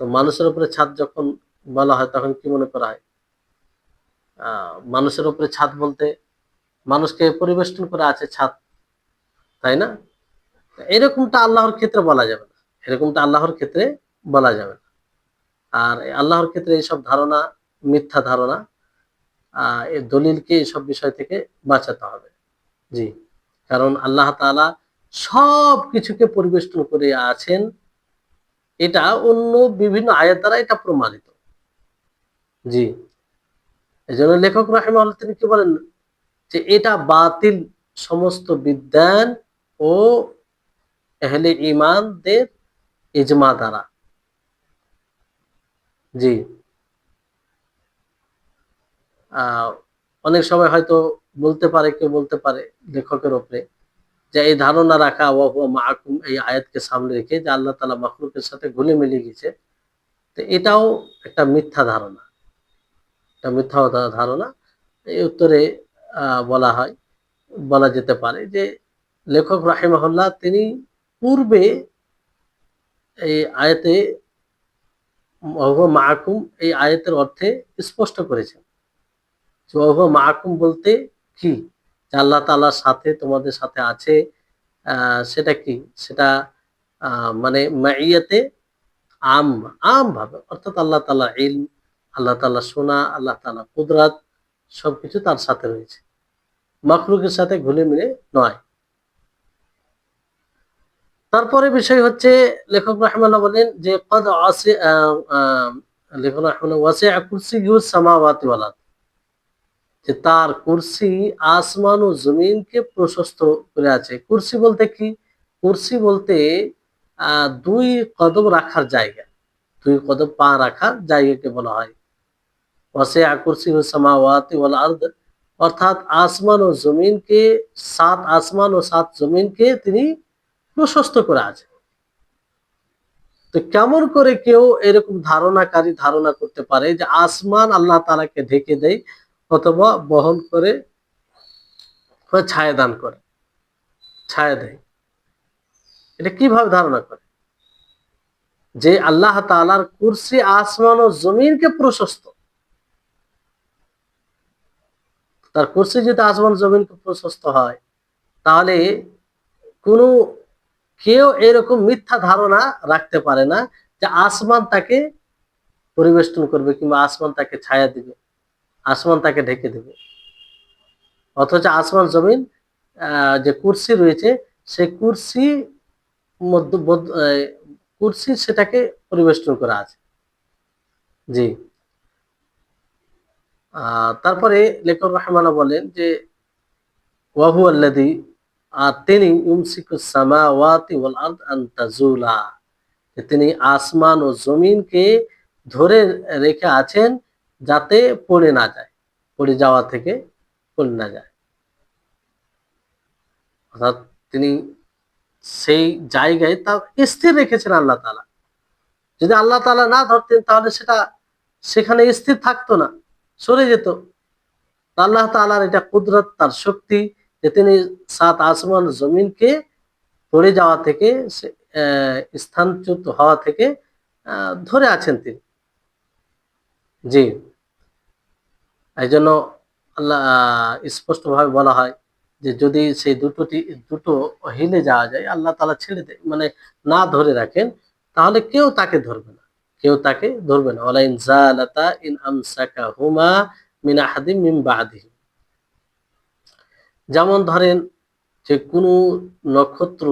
তো মানুষের উপরে ছাদ যখন বলা হয় তখন কি মনে করা হয়? মানুষের উপরে ছাদ বলতে মানুষকে পরিবেষ্টন করে আছে ছাদ, তাই না? এরকমটা আল্লাহর ক্ষেত্রে বলা যাবে না, এরকমটা আল্লাহর ক্ষেত্রে বলা যাবে না। আর আল্লাহর ক্ষেত্রে এইসব ধারণা মিথ্যা ধারণা, এই দলিলকে এইসব বিষয় থেকে বাঁচাতে হবে। জি, কারণ আল্লাহ তাআলা সব কিছুকে পরিবেষ্টন করে আছেন, এটা অন্য বিভিন্ন আয়াত দ্বারা এটা প্রমাণিত। জি, এজন্য লেখক রাহিমাহুল্লাহ তিনি কি বলেন যে এটা বাতিল, সমস্ত বিদ্বান ও আহলে ঈমানদের ইজমা দ্বারা। জি, আহ অনেক সময় হয়তো বলতে পারে, কেউ বলতে পারে লেখকের উপরে যে এই ধারণা রাখা ওয়া হুয়া মাআকুম, এই আয়াতকে সামনে রেখে যে আল্লাহ তাআলা মাখলুকের সাথে ঘুলে মিলিয়ে গেছে, তো এটাও একটা মিথ্যা ধারণা, একটা মিথ্যা ধারণা। এই উত্তরে বলা হয়, বলা যেতে পারে যে লেখক রাহিমাহুল্লাহ তিনি পূর্বে এই আয়াতে ওয়া হুয়া মাআকুম এই আয়াতের অর্থে স্পষ্ট করেছেন। যে ওয়া হুয়া মাআকুম বলতে কি? যে আল্লাহ তাআলার সাথে, তোমাদের সাথে আছে, সেটা কি? সেটা মানে মাইয়াতে আম, আমভাবে, অর্থাৎ আল্লাহ তাআলার ইলম, আল্লাহ তাআলার শোনা, আল্লাহ তাআলার কুদরাত সবকিছু তার সাথে রয়েছে। মাখলুকের সাথে ঘুলে মিলে নয়। তারপরে বিষয় হচ্ছে লেখক রাহিমাহুল্লাহ বলেন যে কদ আসি আ আ লেখক রাহিমাহুল্লাহ ওয়াসি'a কুরসিয়্যুস সামাওয়াতি ওয়াল আরদ, যে তার কুরসি আসমান ও জমিনকে প্রশস্ত করে আছে। কুরসি বলতে কি? কুরসি বলতে ২ কদম রাখার জায়গা, ২ কদম পা রাখার জায়গাকে বলা হয়। ওয়াসি'a কুরসিয়্যুস সামাওয়াতি ওয়াল আরদ, অর্থাৎ আসমান ও জমিনকে, ৭ আসমান ও ৭ জমিনকে তিনি প্রশস্ত করে আছে। তো কেমন করে কেউ এরকম ধারণাকারী ধারণা করতে পারে যে আসমান আল্লাহ তাআলাকে ঢেকে দেয় অথবা বহন করে ছায়া দান করে, ছায়া দেয়। এটা কিভাবে ধারণা করে? যে আল্লাহ তাআলার কুরসি আসমান ও জমিনকে প্রশস্ত। তার কুরসি যদি আসমান জমিনকে প্রশস্ত হয়, তাহলে কোনো কেউ এরকম মিথ্যা ধারণা রাখতে পারে না যে আসমান তাকে পরিবেষ্টন করবে কিংবা আসমান তাকে ছায়া দিবে, আসমান তাকে ঢেকে দেবে। অথচ আসমান জমিন যে কুরসি রয়েছে, সেই কুরসি মধ্য কুরসি সেটাকে পরিবেষ্টন করা আছে। জি। তারপরে লেখক রহমানা বলেন যে ওয়াহু আল্লাযী, আর তিনি ইউমসিকুস সামাওয়াতি ওয়াল আরদ আন তাজুলা, তিনি আসমান ও জমিনকে ধরে রেখে আছেন যাতে পড়ে না যায়, পড়ে যাওয়া থেকে পড়ে না যায়। অর্থাৎ তিনি সেই জায়গায় তা স্থির রেখেছেন আল্লাহ তাআলা। যদি আল্লাহ তাআলা না ধরতেন তাহলে সেটা সেখানে স্থির থাকতো না, সরে যেত। আল্লাহ তাআলার এটা কুদরত, তার শক্তি, যে তিনি সাত আসমান জমিনকে পড়ে যাওয়া থেকে, স্থানচ্যুত হওয়া থেকে ধরে আছেন তিনি। জি, এই জন্য আল্লাহ স্পষ্টভাবে বলা হয় যে যদি সেই দুটো হিলে যাওয়া যায়, আল্লাহ তাআলা ছেড়ে দেয়, মানে না ধরে রাখেন, তাহলে কেউ তাকে ধরবে না, কেউ তাকে ধরবে না। ওয়ালা ইন জালাতা ইন আমসাকাহুমা মিন আহাদিম মিন বাদিহি। যেমন ধরেন যে কোনো নক্ষত্র,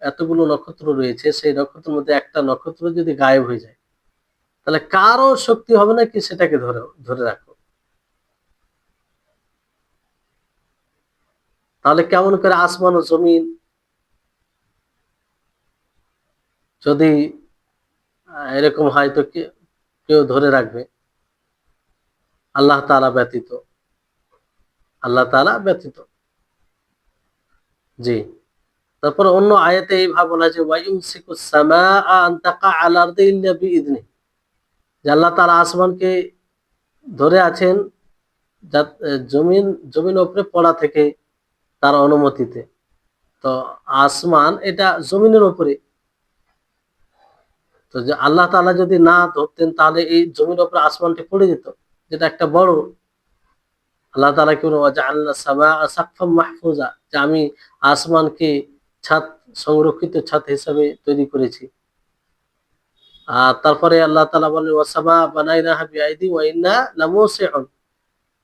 এতগুলো নক্ষত্র রয়েছে, সেই নক্ষত্রের মধ্যে একটা নক্ষত্র যদি গায়েব হয়ে যায়, তাহলে কারো শক্তি হবে না কি সেটাকে ধরে ধরে রাখো। তাহলে কেমন করে আসমান ও জমিন যদি এরকম হয়, তো কেউ ধরে রাখবে? আল্লাহ তাআলা ব্যতীত, আল্লাহ তাআলা ব্যতীত। জি। তারপর অন্য আয়াতে এইভাবে বলা হয়েছে ওয়ায়ুমসিকুস সামাআ আন তাকা আল আরদি ইল্লা বিইذনি, যে আল্লাহ তাআলা আসমানকে ধরে আছেন জমিনের উপরে পড়া থেকে তার অনুমতিতে। তো আসমান এটা জমিনের উপরে, তো যে আল্লাহ তাআলা যদি না ধরতেন তাহলে এই জমির উপরে আসমানটি পড়ে যেত, যেটা একটা বড়। আল্লাহ তাআলা কি বলেন ওয়াজআলনা সামাআ সাকফাম মাহফুজা, যে আমি আসমানকে ছাদ, সংরক্ষিত ছাদ হিসাবে তৈরি করেছি। আর তারপরে আল্লাহ তাআলা বলেন ওয়াসামা বানাইনাহা বিআইদি ওয়া ইন্না লামুসিউন,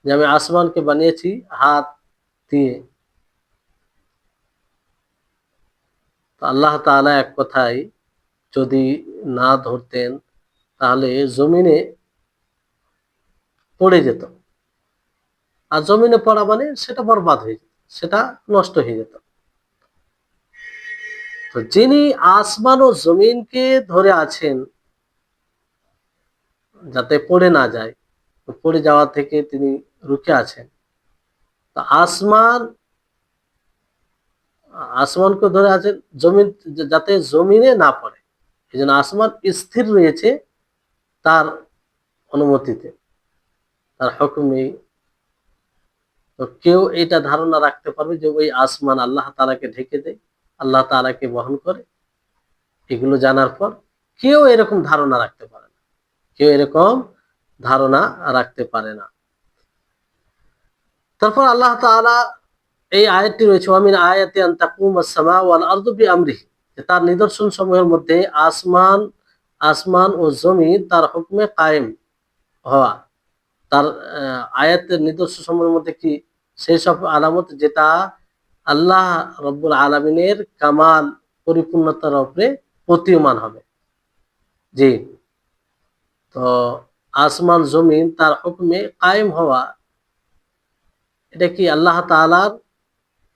যে আমি আসমানকে বানিয়েছি হাত দিয়ে। তো আল্লাহ তাআলা এক কথায় যদি না ধরতেন তাহলে জমিনে পড়ে যেত, আর জমিনে পড়া মানে সেটা বরবাদ হয়ে যেত, সেটা নষ্ট হয়ে যেত। তো যিনি আসমান ও জমিনকে ধরে আছেন যাতে পড়ে না যায়, পড়ে যাওয়া থেকে তিনি রুখে আছেন, তো আসমানকে ধরে আছেন জমিন, যাতে জমিনে না পড়ে, এই জন্য আসমান স্থির রয়েছে তার অনুমতিতে, তার হুকুমে। তো কেউ এটা ধারণা রাখতে পারবে যে ওই আসমান আল্লাহ তাআলাকে ঢেকে দেয়, আল্লাহ তাআলাকে বহন করে, এগুলো জানার পর কেউ এরকম ধারণা রাখতে পারে না, কেউ এরকম ধারণা রাখতে পারে না। তারপর আল্লাহ তাআলা এই আয়াতটি রয়েছে ওয়ামিন আয়াতি আন তাকুমাস সামা ওয়াল আরদু বিআমরিহি, যে তার নিদর্শন সমূহের মধ্যে আসমান ও জমিন তার হুকুমে কায়েম হওয়া। তার আয়াতের নিদর্শন সমূহের মধ্যে কি? সেই সব আলামত যেটা আল্লাহ রব্বুল আলামিনের কামাল, পরিপূর্ণতার উপরে প্রতীয়মান হবে। জি। তো আসমান জমিন তার হুকুমে কায়েম হওয়া, এটা কি আল্লাহ তাআলার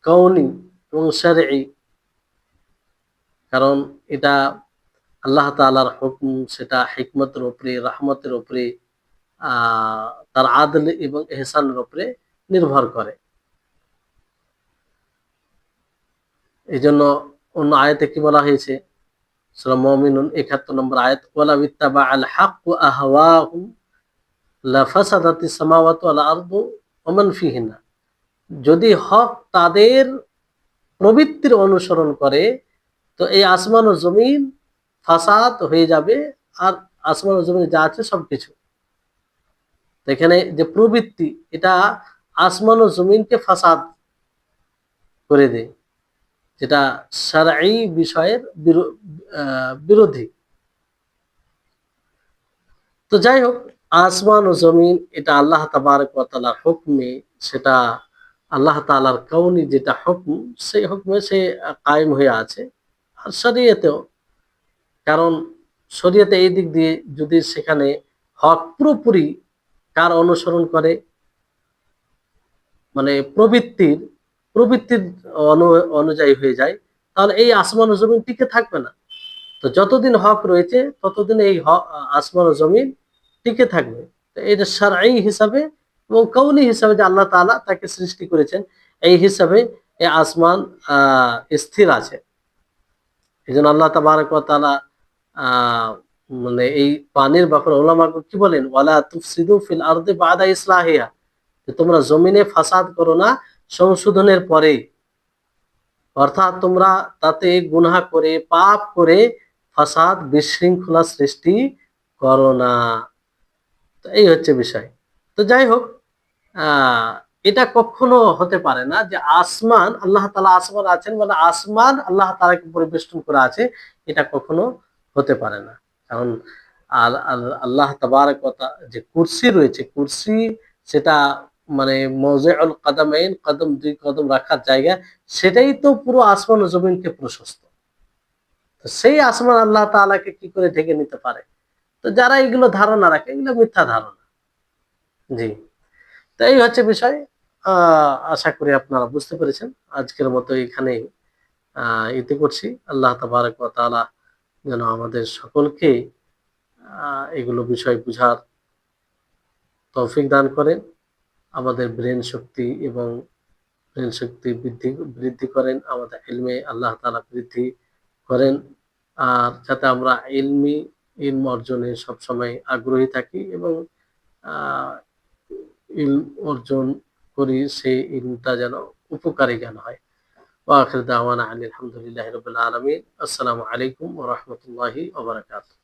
কওনি এবং শারঈ, কারণ এটা আল্লাহ তাআলার হুকুম, সেটা হিকমতের উপরে, রহমতের উপরে, তার আদল এবং ইহসানের উপরে নির্ভর করে। এই জন্য অন্য আয়াতে কি বলা হয়েছে, সূরা মুমিনুন ৭১ নম্বর আয়াত, ওয়ালাউ ইত্তাবাআল হাক্কু আহওয়াহুম লাফাসাদাতিস সামাওয়াতু ওয়াল আরদু ওয়া মান ফিহিন্না, যদি হক তাদের প্রবৃত্তির অনুসরণ করে তো এই আসমান ও জমিন ফাসাদ হয়ে যাবে, আর আসমান ও জমিনে যা আছে সবকিছু। এখানে যে প্রবৃত্তি, এটা আসমান ও জমিনকে ফাসাদ করে দেয়, যেটা শারঈ বিষয়ের বিরোধী। তো যাই হোক, আসমান ও জমিন এটা আল্লাহ তাবারক ওয়া তাআলার হুকমে, সেটা আল্লাহ তাআলার কাউনি যেটা হুকম, সেই হুকমে সে কায়েম হয়ে আছে, আর শরীয়তেও। কারণ শরীয়তে এই দিক দিয়ে যদি সেখানে হক পুরোপুরি কার অনুসরণ করে, মানে প্রবৃত্তির অনুযায়ী হয়ে যায়, তাহলে এই আসমান ও জমিন টিকে থাকবে না। তো যতদিন হক রয়েছে ততদিন এই আসমান ও জমিন টিকে থাকবে। তো এটা শারঈ হিসাবে এবং কওনি হিসাবে যে আল্লাহ তাআলা তাকে সৃষ্টি করেছেন, এই হিসাবে এই আসমান স্থির আছে। এজন্য আল্লাহ তাবারক ওয়া তাআলা মানে এই পানির ব্যাপারে উলামাগণ কি বলেন, ওয়ালা তুফসিদু ফিল আরদি বাদা ইসলাহিহা, যে তোমরা জমিনে ফাসাদ করো না সংশোধনের পরে। অর্থাৎ তোমরা তাতে গুনাহ করে পাপ করে ফাসাদ বিশৃঙ্খলা সৃষ্টি করো না। তো এই হচ্ছে বিষয়। তো যাই হোক, আহ এটা কখনো হতে পারে না যে আসমান আল্লাহ তাআলা আসমান আছেন মানে আসমান আল্লাহ তাআলাকে পরিবেষ্টন করা আছে, এটা কখনো হতে পারে না। কারণ আল্লাহ তাবারক ওয়া তাআলা যে কুরসি রয়েছে, কুরসি সেটা মানে মওজিউল কদমাইন, কদম দুই কদম রাখার জায়গা, সেটাই তো পুরো আসমান ও জমিনকে প্রশস্ত। তো সেই আসমান আল্লাহ তাআলাকে কি করে ঢেকে নিতে পারে? তো যারা এগুলো ধারণা রাখে, এগুলো মিথ্যা ধারণা। জি। তো এই হচ্ছে বিষয়। আশা করি আপনারা বুঝতে পেরেছেন। আজকের মতো এখানেই ইতি করছি। আল্লাহ তাবারক ওয়া তাআলা যেন আমাদের সকলকে এগুলো বিষয় বুঝার তৌফিক দান করেন। আমাদের ব্রেন শক্তি এবং ব্রেন শক্তি বৃদ্ধি করেন। আমাদের ইলমে আল্লাহ তাআলা বৃদ্ধি করেন। আর যাতে আমরা ইলম অর্জনে সবসময় আগ্রহী থাকি এবং আ ইলম অর্জন করি, সেই ইলমটা যেন উপকারী জ্ঞান হয়। ওয়া আখির দাওয়ানা আনিল হামদুলিল্লাহি রাব্বিল আলামিন। আসসালামু আলাইকুম ওয়া রাহমাতুল্লাহি ওয়া বারাকাতুহু।